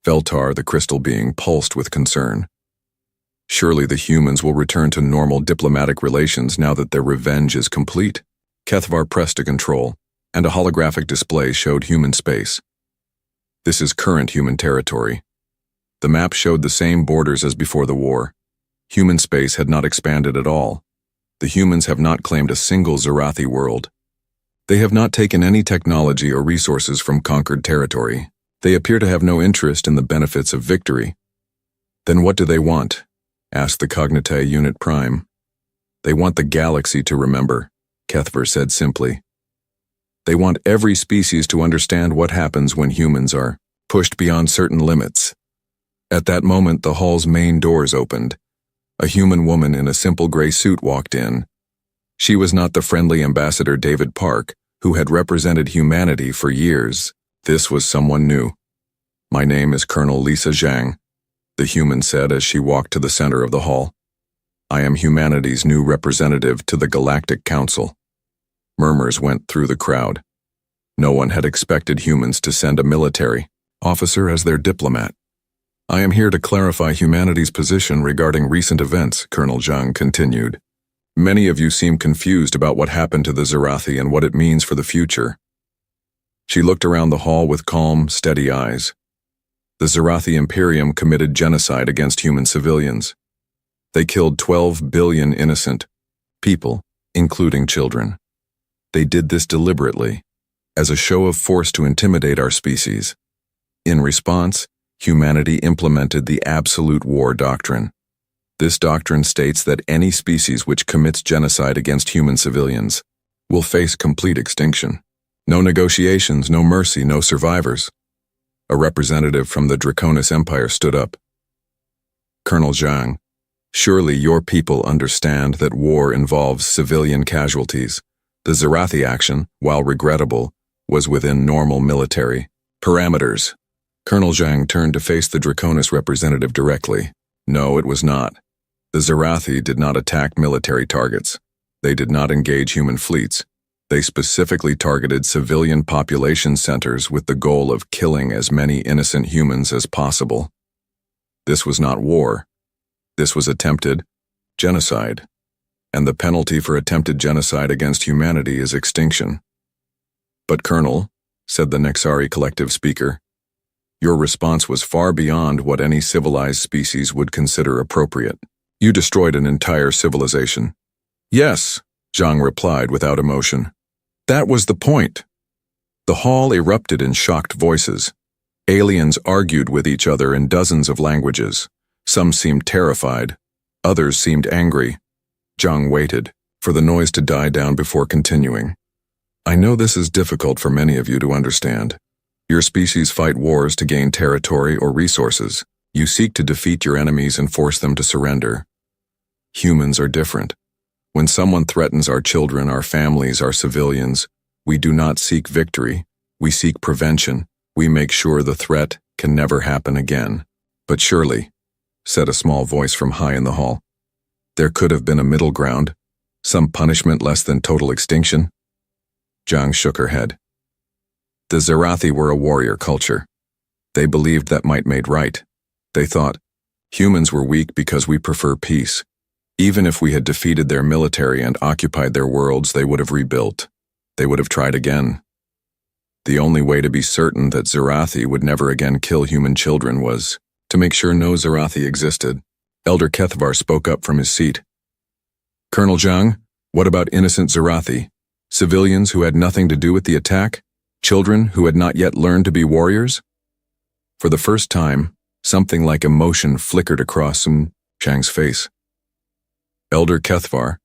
Veltar, the crystal being, pulsed with concern. Surely the humans will return to normal diplomatic relations now that their revenge is complete. Kethavar pressed a control, and a holographic display showed human space. This is current human territory. The map showed the same borders as before the war. Human space had not expanded at all. The humans have not claimed a single Zarathi world. They have not taken any technology or resources from conquered territory. They appear to have no interest in the benefits of victory. Then what do they want? Asked the Cognitae Unit Prime. They want the galaxy to remember, Kethavar said simply. They want every species to understand what happens when humans are pushed beyond certain limits. At that moment, the hall's main doors opened. A human woman in a simple gray suit walked in. She was not the friendly Ambassador David Park, who had represented humanity for years. This was someone new. My name is Colonel Lisa Zhang, the human said as she walked to the center of the hall. I am humanity's new representative to the Galactic Council. Murmurs went through the crowd. No one had expected humans to send a military. officer, as their diplomat. I am here to clarify humanity's position regarding recent events, Colonel Zhang continued. Many of you seem confused about what happened to the Zerathi and what it means for the future. She looked around the hall with calm, steady eyes. The Zerathi Imperium committed genocide against human civilians. They killed 12 billion innocent people, including children. They did this deliberately, as a show of force to intimidate our species. In response, humanity implemented the absolute war doctrine. This doctrine states that any species which commits genocide against human civilians will face complete extinction. No negotiations, no mercy, no survivors. A representative from the Draconis Empire stood up. Colonel Zhang, surely your people understand that war involves civilian casualties. The Zerathi action, while regrettable, was within normal military parameters. Colonel Zhang turned to face the Draconis representative directly. No, it was not. The Zerathi did not attack military targets. They did not engage human fleets. They specifically targeted civilian population centers with the goal of killing as many innocent humans as possible. This was not war. This was attempted genocide. And the penalty for attempted genocide against humanity is extinction. But Colonel, said the Nexari collective speaker, your response was far beyond what any civilized species would consider appropriate. You destroyed an entire civilization. Yes, Zhang replied without emotion. That was the point. The hall erupted in shocked voices. Aliens argued with each other in dozens of languages. Some seemed terrified. Others seemed angry. Zhang waited for the noise to die down before continuing. I know this is difficult for many of you to understand. Your species fight wars to gain territory or resources. You seek to defeat your enemies and force them to surrender. Humans are different. When someone threatens our children, our families, our civilians, we do not seek victory. We seek prevention. We make sure the threat can never happen again. But surely, said a small voice from high in the hall, there could have been a middle ground, some punishment less than total extinction. Zhang shook her head. The Zerathi were a warrior culture. They believed that might made right. They thought, humans were weak because we prefer peace. Even if we had defeated their military and occupied their worlds, they would have rebuilt. They would have tried again. The only way to be certain that Zerathi would never again kill human children was to make sure no Zerathi existed. Elder Kethvar spoke up from his seat. Colonel Zhang, what about innocent Zerathi? Civilians who had nothing to do with the attack? Children who had not yet learned to be warriors? For the first time, something like emotion flickered across Zhang's face. Elder Kethvar,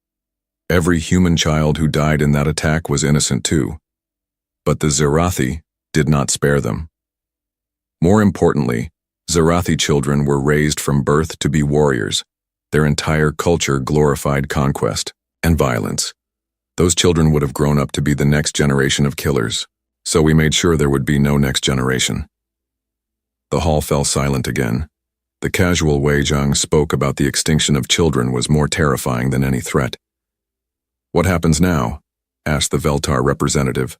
every human child who died in that attack was innocent too. But the Zerathi did not spare them. More importantly, Zerathi children were raised from birth to be warriors. Their entire culture glorified conquest and violence. Those children would have grown up to be the next generation of killers, so we made sure there would be no next generation. The hall fell silent again. The casual way Zhang spoke about the extinction of children was more terrifying than any threat. What happens now? Asked the Veltar representative.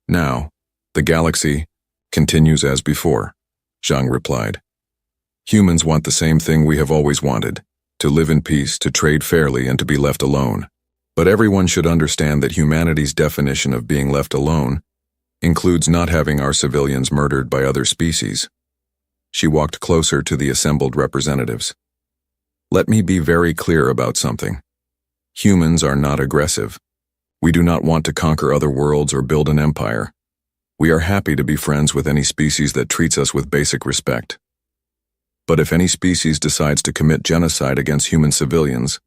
Now, the galaxy continues as before, Zhang replied. Humans want the same thing we have always wanted, to live in peace, to trade fairly, and to be left alone. But everyone should understand that humanity's definition of being left alone includes not having our civilians murdered by other species. She walked closer to the assembled representatives. Let me be very clear about something. Humans are not aggressive. We do not want to conquer other worlds or build an empire. We are happy to be friends with any species that treats us with basic respect. But if any species decides to commit genocide against human civilians,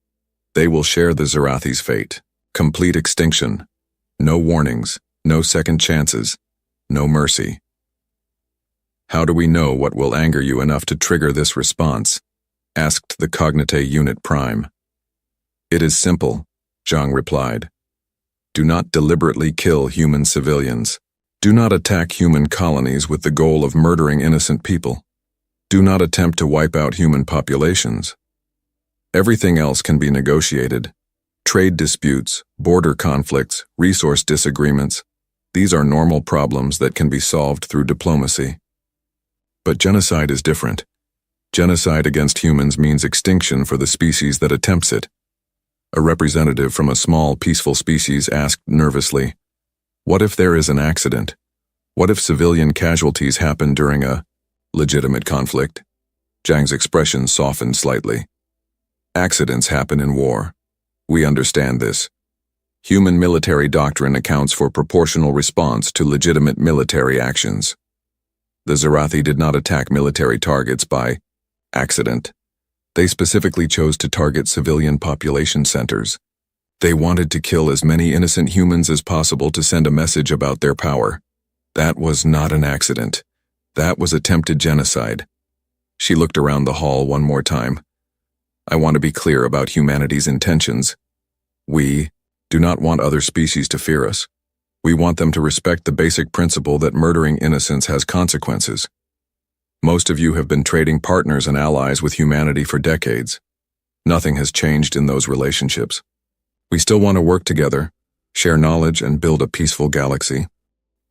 they will share the Zerathi's fate. Complete extinction. No warnings, no second chances, no mercy. How do we know what will anger you enough to trigger this response? Asked the Cognite Unit Prime. It is simple, Zhang replied. Do not deliberately kill human civilians. Do not attack human colonies with the goal of murdering innocent people. Do not attempt to wipe out human populations. Everything else can be negotiated. Trade disputes, border conflicts, resource disagreements. These are normal problems that can be solved through diplomacy. But genocide is different. Genocide against humans means extinction for the species that attempts it. A representative from a small, peaceful species asked nervously, "What if there is an accident? What if civilian casualties happen during a legitimate conflict?" Zhang's expression softened slightly. "Accidents happen in war. We understand this. Human military doctrine accounts for proportional response to legitimate military actions. The Zerathi did not attack military targets by accident. They specifically chose to target civilian population centers. They wanted to kill as many innocent humans as possible to send a message about their power. That was not an accident. That was attempted genocide." She looked around the hall one more time. "I want to be clear about humanity's intentions. We do not want other species to fear us. We want them to respect the basic principle that murdering innocents has consequences. Most of you have been trading partners and allies with humanity for decades. Nothing has changed in those relationships. We still want to work together, share knowledge, and build a peaceful galaxy.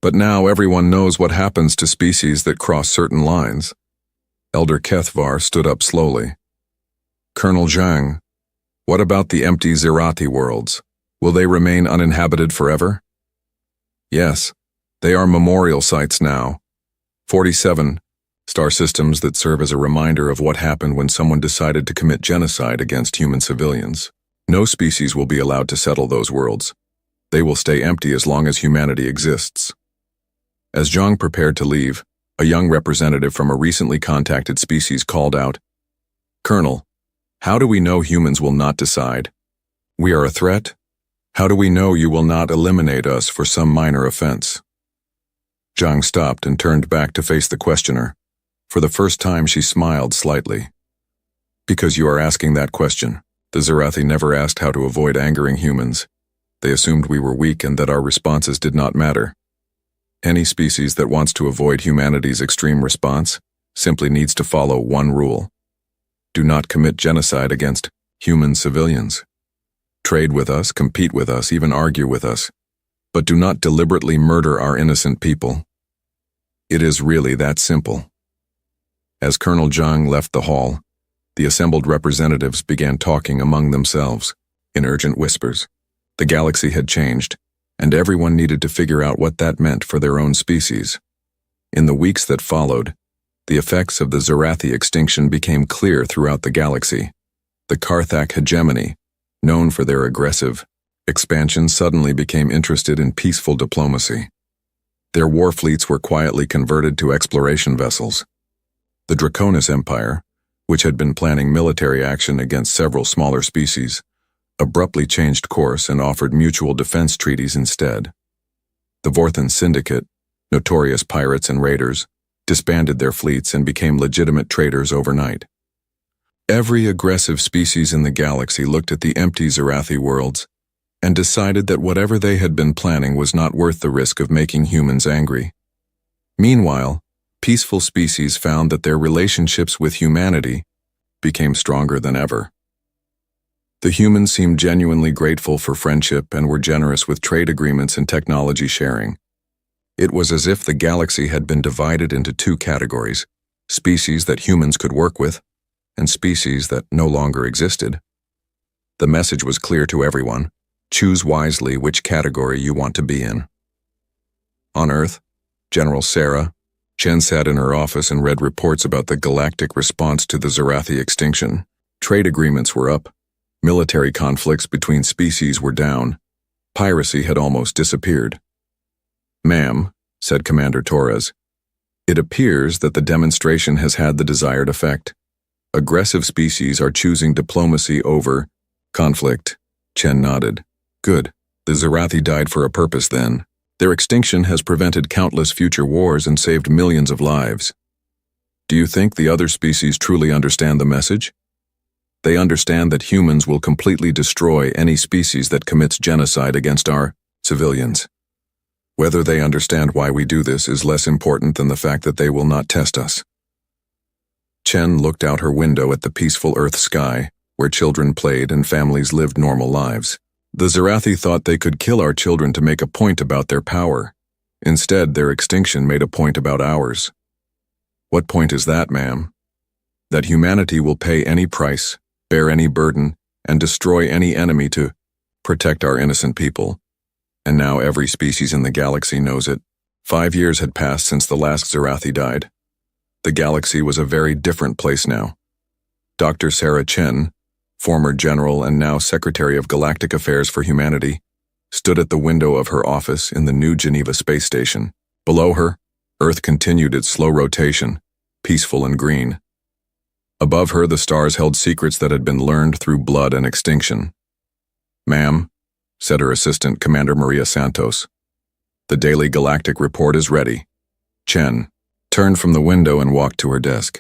But now everyone knows what happens to species that cross certain lines." Elder Kethvar stood up slowly. "Colonel Zhang, what about the empty Zerathi worlds? Will they remain uninhabited forever?" "Yes, they are memorial sites now. 47 star systems that serve as a reminder of what happened when someone decided to commit genocide against human civilians. No species will be allowed to settle those worlds. They will stay empty as long as humanity exists." As Zhang prepared to leave, a young representative from a recently contacted species called out, "Colonel, how do we know humans will not decide? We are a threat? How do we know you will not eliminate us for some minor offense?" Zhang stopped and turned back to face the questioner. For the first time, she smiled slightly. "Because you are asking that question. The Zerathi never asked how to avoid angering humans. They assumed we were weak and that our responses did not matter. Any species that wants to avoid humanity's extreme response simply needs to follow one rule. Do not commit genocide against human civilians. Trade with us, compete with us, even argue with us, but do not deliberately murder our innocent people. It is really that simple." As Colonel Zhang left the hall, the assembled representatives began talking among themselves, in urgent whispers. The galaxy had changed, and everyone needed to figure out what that meant for their own species. In the weeks that followed, the effects of the Zerathi extinction became clear throughout the galaxy. The Karthak hegemony, known for their aggressive expansion, suddenly became interested in peaceful diplomacy. Their war fleets were quietly converted to exploration vessels. The Draconis Empire, which had been planning military action against several smaller species, abruptly changed course and offered mutual defense treaties instead. The Vorthan Syndicate, notorious pirates and raiders, disbanded their fleets and became legitimate traders overnight. Every aggressive species in the galaxy looked at the empty Zerathi worlds and decided that whatever they had been planning was not worth the risk of making humans angry. Meanwhile, peaceful species found that their relationships with humanity became stronger than ever. The humans seemed genuinely grateful for friendship and were generous with trade agreements and technology sharing. It was as if the galaxy had been divided into two categories: species that humans could work with, and species that no longer existed. The message was clear to everyone: choose wisely which category you want to be in. On Earth, General Sarah Chen sat in her office and read reports about the galactic response to the Zerathi extinction. Trade agreements were up. Military conflicts between species were down. Piracy had almost disappeared. "Ma'am," said Commander Torres, "it appears that the demonstration has had the desired effect. Aggressive species are choosing diplomacy over conflict." Chen nodded. "Good. The Zerathi died for a purpose then. Their extinction has prevented countless future wars and saved millions of lives. Do you think the other species truly understand the message? They understand that humans will completely destroy any species that commits genocide against our civilians. Whether they understand why we do this is less important than the fact that they will not test us." Chen looked out her window at the peaceful Earth sky, where children played and families lived normal lives. The Zerathi thought they could kill our children to make a point about their power. Instead, their extinction made a point about ours. What point is that, ma'am? That humanity will pay any price, bear any burden, and destroy any enemy to protect our innocent people. And now every species in the galaxy knows it. 5 years had passed since the last Zerathi died. The galaxy was a very different place now. Dr. Sarah Chen, former General and now Secretary of Galactic Affairs for Humanity, stood at the window of her office in the New Geneva space station. Below her, Earth continued its slow rotation, peaceful and green. Above her, the stars held secrets that had been learned through blood and extinction. "Ma'am," said her assistant, Commander Maria Santos, "the daily galactic report is ready." Chen turned from the window and walked to her desk.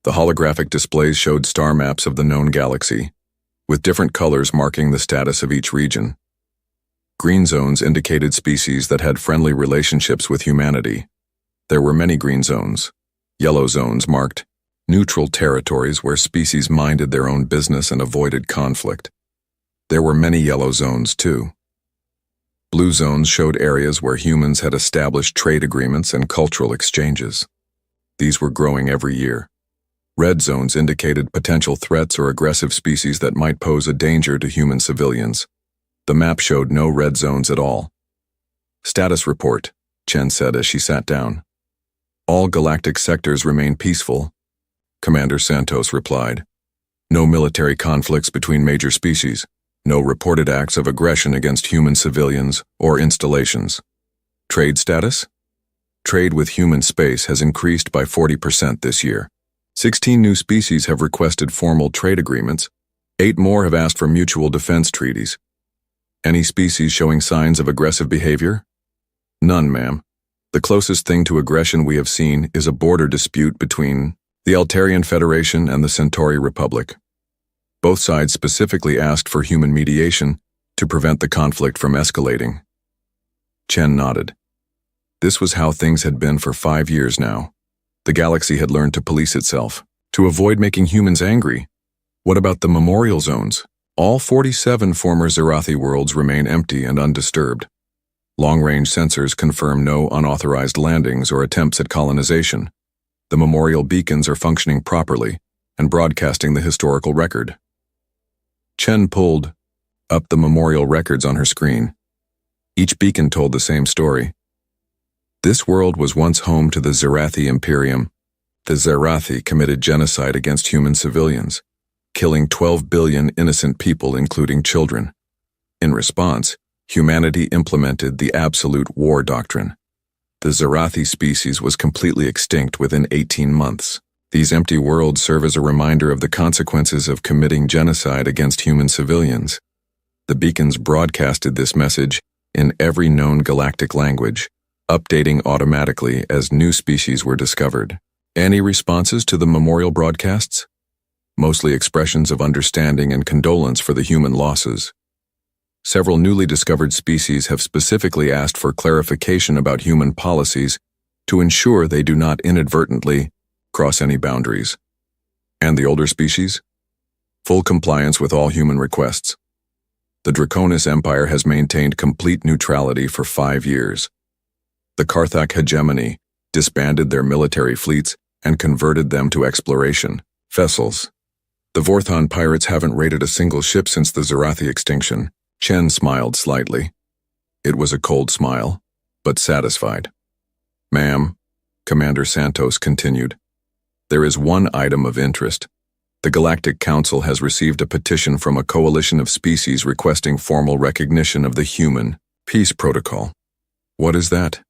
The holographic displays showed star maps of the known galaxy, with different colors marking the status of each region. Green zones indicated species that had friendly relationships with humanity. There were many green zones. Yellow zones marked neutral territories where species minded their own business and avoided conflict. There were many yellow zones, too. Blue zones showed areas where humans had established trade agreements and cultural exchanges. These were growing every year. Red zones indicated potential threats or aggressive species that might pose a danger to human civilians. The map showed no red zones at all. "Status report," Chen said as she sat down. "All galactic sectors remain peaceful," Commander Santos replied. "No military conflicts between major species. No reported acts of aggression against human civilians or installations. Trade status? Trade with human space has increased by 40% this year. 16 new species have requested formal trade agreements. 8 more have asked for mutual defense treaties. Any species showing signs of aggressive behavior? None, ma'am. The closest thing to aggression we have seen is a border dispute between the Altarian Federation and the Centauri Republic. Both sides specifically asked for human mediation to prevent the conflict from escalating." Chen nodded. This was how things had been for 5 years now. The galaxy had learned to police itself, to avoid making humans angry. What about the memorial zones? All 47 former Zerathi worlds remain empty and undisturbed. Long-range sensors confirm no unauthorized landings or attempts at colonization. The memorial beacons are functioning properly and broadcasting the historical record. Chen pulled up the memorial records on her screen. Each beacon told the same story. This world was once home to the Zerathi Imperium. The Zerathi committed genocide against human civilians, killing 12 billion innocent people, including children. In response, humanity implemented the absolute war doctrine. The Zerathi species was completely extinct within 18 months. These empty worlds serve as a reminder of the consequences of committing genocide against human civilians. The beacons broadcasted this message in every known galactic language, updating automatically as new species were discovered. Any responses to the memorial broadcasts? Mostly expressions of understanding and condolence for the human losses. Several newly discovered species have specifically asked for clarification about human policies to ensure they do not inadvertently cross any boundaries. And the older species? Full compliance with all human requests. The Draconis Empire has maintained complete neutrality for 5 years. The Karthak hegemony disbanded their military fleets and converted them to exploration vessels. The Vorthon pirates haven't raided a single ship since the Zerathi extinction. Chen smiled slightly. It was a cold smile, but satisfied. "Ma'am," Commander Santos continued, "there is one item of interest. The Galactic Council has received a petition from a coalition of species requesting formal recognition of the Human Peace Protocol." "What is that?"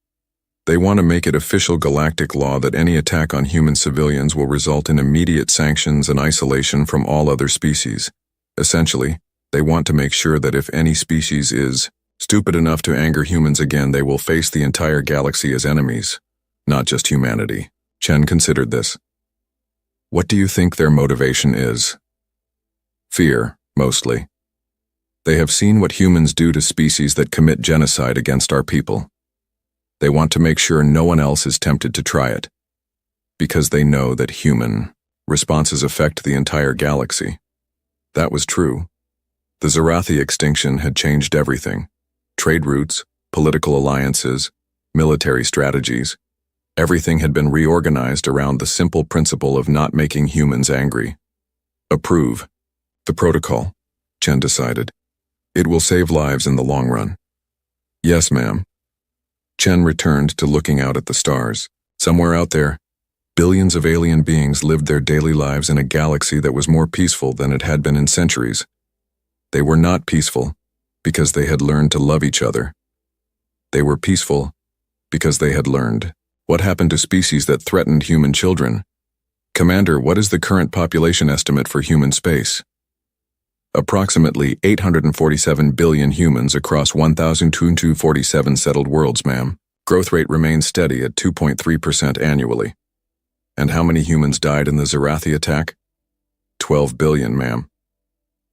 "They want to make it official galactic law that any attack on human civilians will result in immediate sanctions and isolation from all other species. Essentially, they want to make sure that if any species is stupid enough to anger humans again, they will face the entire galaxy as enemies, not just humanity." Chen considered this. "What do you think their motivation is?" "Fear, mostly. They have seen what humans do to species that commit genocide against our people. They want to make sure no one else is tempted to try it, because they know that human responses affect the entire galaxy." That was true. The Zerathi extinction had changed everything. Trade routes, political alliances, military strategies. Everything had been reorganized around the simple principle of not making humans angry. Approve the protocol, Chen decided. It will save lives in the long run. Yes, ma'am. Chen returned to looking out at the stars. Somewhere out there, billions of alien beings lived their daily lives in a galaxy that was more peaceful than it had been in centuries. They were not peaceful because they had learned to love each other. They were peaceful because they had learned. What happened to species that threatened human children? Commander, what is the current population estimate for human space? Approximately 847 billion humans across 1,247 settled worlds, ma'am. Growth rate remains steady at 2.3% annually. And how many humans died in the Zerathi attack? 12 billion, ma'am.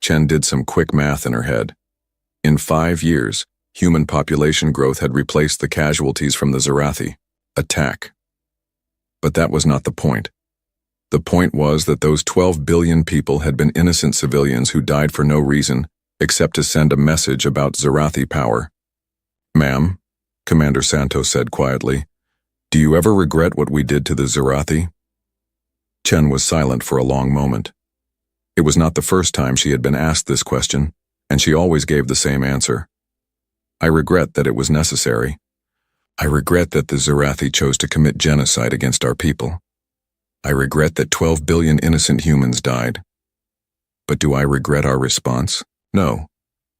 Chen did some quick math in her head. In 5 years, human population growth had replaced the casualties from the Zerathi attack. But that was not the point. The point was that those 12 billion people had been innocent civilians who died for no reason except to send a message about Zerathi power. Ma'am, Commander Santos said quietly, do you ever regret what we did to the Zerathi? Chen was silent for a long moment. It was not the first time she had been asked this question, and she always gave the same answer. I regret that it was necessary. I regret that the Zerathi chose to commit genocide against our people. I regret that 12 billion innocent humans died. But do I regret our response? No.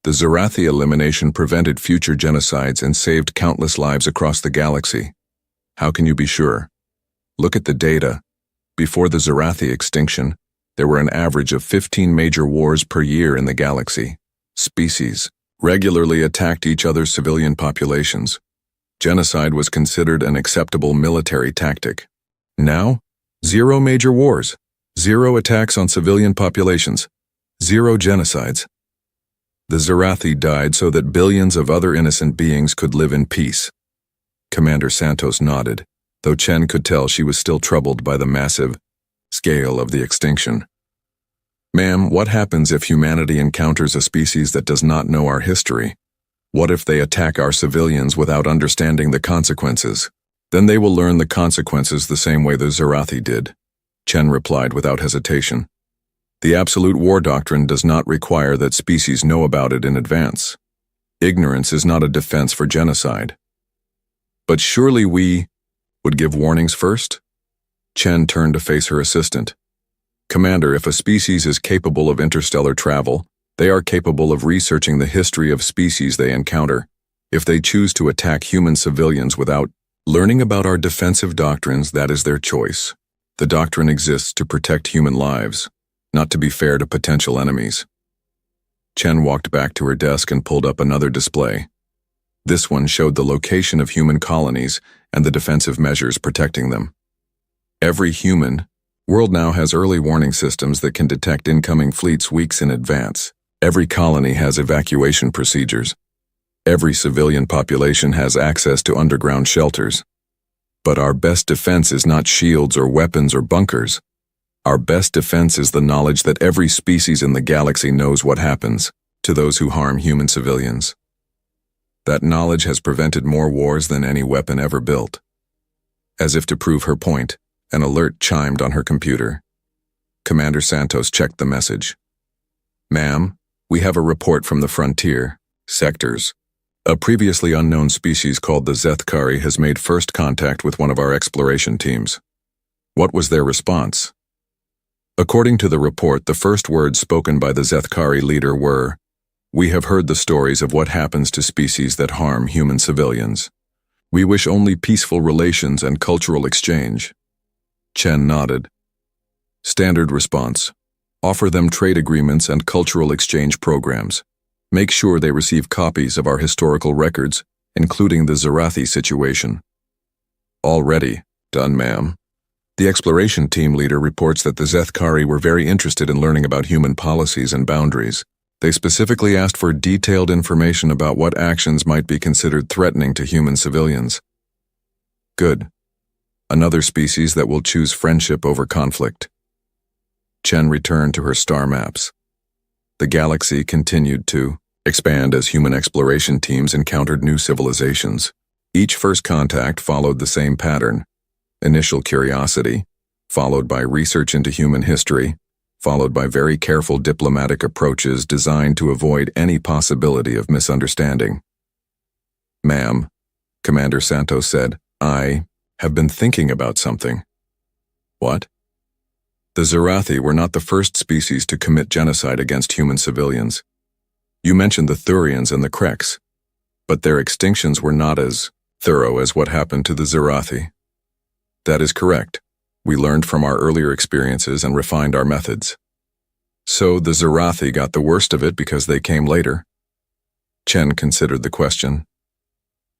The Zerathi elimination prevented future genocides and saved countless lives across the galaxy. How can you be sure? Look at the data. Before the Zerathi extinction, there were an average of 15 major wars per year in the galaxy. Species regularly attacked each other's civilian populations. Genocide was considered an acceptable military tactic. Now, 0 major wars, 0 attacks on civilian populations, 0 genocides. The Zerathi died so that billions of other innocent beings could live in peace. Commander Santos nodded, though Chen could tell she was still troubled by the massive scale of the extinction. Ma'am, what happens if humanity encounters a species that does not know our history? What if they attack our civilians without understanding the consequences? Then they will learn the consequences the same way the Zerathi did, Chen replied without hesitation. The absolute war doctrine does not require that species know about it in advance. Ignorance is not a defense for genocide. But surely we would give warnings first? Chen turned to face her assistant. Commander, if a species is capable of interstellar travel, they are capable of researching the history of species they encounter. If they choose to attack human civilians without learning about our defensive doctrines, that is their choice. The doctrine exists to protect human lives, not to be fair to potential enemies. Chen walked back to her desk and pulled up another display. This one showed the location of human colonies and the defensive measures protecting them. Every human world now has early warning systems that can detect incoming fleets weeks in advance. Every colony has evacuation procedures. Every civilian population has access to underground shelters. But our best defense is not shields or weapons or bunkers. Our best defense is the knowledge that every species in the galaxy knows what happens to those who harm human civilians. That knowledge has prevented more wars than any weapon ever built. As if to prove her point, an alert chimed on her computer. Commander Santos checked the message. Ma'am, we have a report from the frontier sectors. A previously unknown species called the Zekarian has made first contact with one of our exploration teams. What was their response? According to the report, the first words spoken by the Zekarian leader were, "We have heard the stories of what happens to species that harm human civilians. We wish only peaceful relations and cultural exchange." Chen nodded. Standard response. Offer them trade agreements and cultural exchange programs. Make sure they receive copies of our historical records, including the Zerathi situation. Already done, ma'am. The exploration team leader reports that the Zekarian were very interested in learning about human policies and boundaries. They specifically asked for detailed information about what actions might be considered threatening to human civilians. Good. Another species that will choose friendship over conflict. Chen returned to her star maps. The galaxy continued to expand as human exploration teams encountered new civilizations. Each first contact followed the same pattern. Initial curiosity, followed by research into human history, followed by very careful diplomatic approaches designed to avoid any possibility of misunderstanding. "Ma'am," Commander Santos said, "I have been thinking about something." "What?" "The Zerathi were not the first species to commit genocide against human civilians. You mentioned the Thurians and the Kreks, but their extinctions were not as thorough as what happened to the Zerathi." "That is correct. We learned from our earlier experiences and refined our methods." "So the Zerathi got the worst of it because they came later?" Chen considered the question.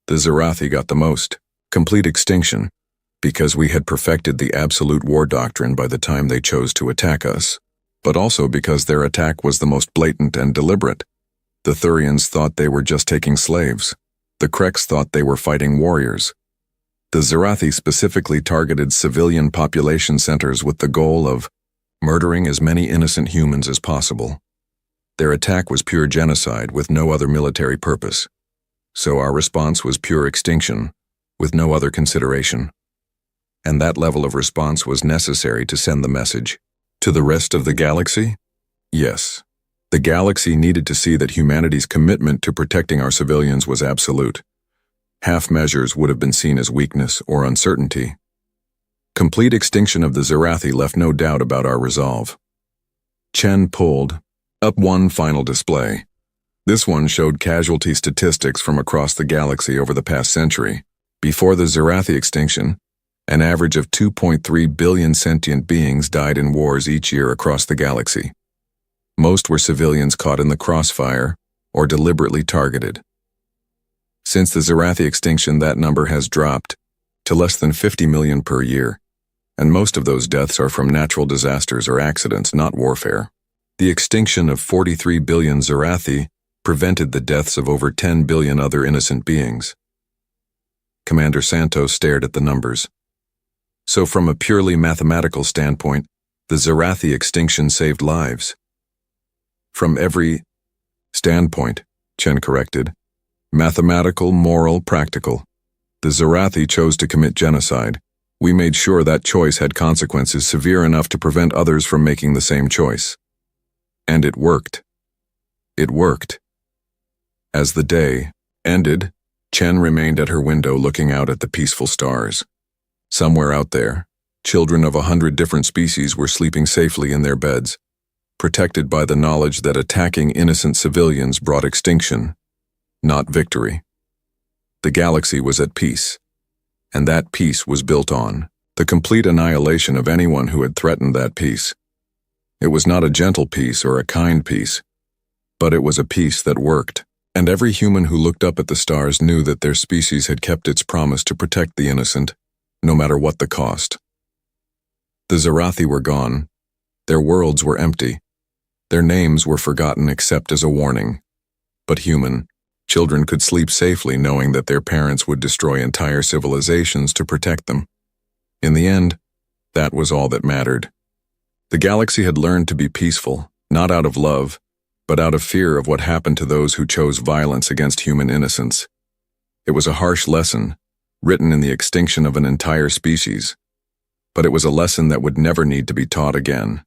"The Zerathi got the most complete extinction because we had perfected the absolute war doctrine by the time they chose to attack us, but also because their attack was the most blatant and deliberate. The Thurians thought they were just taking slaves. The Kreks thought they were fighting warriors. The Zerathi specifically targeted civilian population centers with the goal of murdering as many innocent humans as possible. Their attack was pure genocide with no other military purpose. So our response was pure extinction, with no other consideration. And that level of response was necessary to send the message. To the rest of the galaxy? Yes. The galaxy needed to see that humanity's commitment to protecting our civilians was absolute. Half measures would have been seen as weakness or uncertainty. Complete extinction of the Zerathi left no doubt about our resolve. Chen pulled up one final display. This one showed casualty statistics from across the galaxy over the past century. Before the Zerathi extinction, an average of 2.3 billion sentient beings died in wars each year across the galaxy. Most were civilians caught in the crossfire or deliberately targeted. Since the Zerathi extinction, that number has dropped to less than 50 million per year, and most of those deaths are from natural disasters or accidents, not warfare. The extinction of 43 billion Zerathi prevented the deaths of over 10 billion other innocent beings. Commander Santos stared at the numbers. So from a purely mathematical standpoint, the Zerathi extinction saved lives. From every standpoint, Chen corrected. Mathematical, moral, practical. The Zerathi chose to commit genocide. We made sure that choice had consequences severe enough to prevent others from making the same choice. And it worked. It worked. As the day ended, Chen remained at her window looking out at the peaceful stars. Somewhere out there, children of 100 different species were sleeping safely in their beds, protected by the knowledge that attacking innocent civilians brought extinction, not victory. The galaxy was at peace, and that peace was built on the complete annihilation of anyone who had threatened that peace. It was not a gentle peace or a kind peace, but it was a peace that worked, and every human who looked up at the stars knew that their species had kept its promise to protect the innocent, no matter what the cost. The Zerathi were gone. Their worlds were empty. Their names were forgotten except as a warning. But children could sleep safely knowing that their parents would destroy entire civilizations to protect them. In the end, that was all that mattered. The galaxy had learned to be peaceful, not out of love, but out of fear of what happened to those who chose violence against human innocence. It was a harsh lesson, written in the extinction of an entire species, but it was a lesson that would never need to be taught again.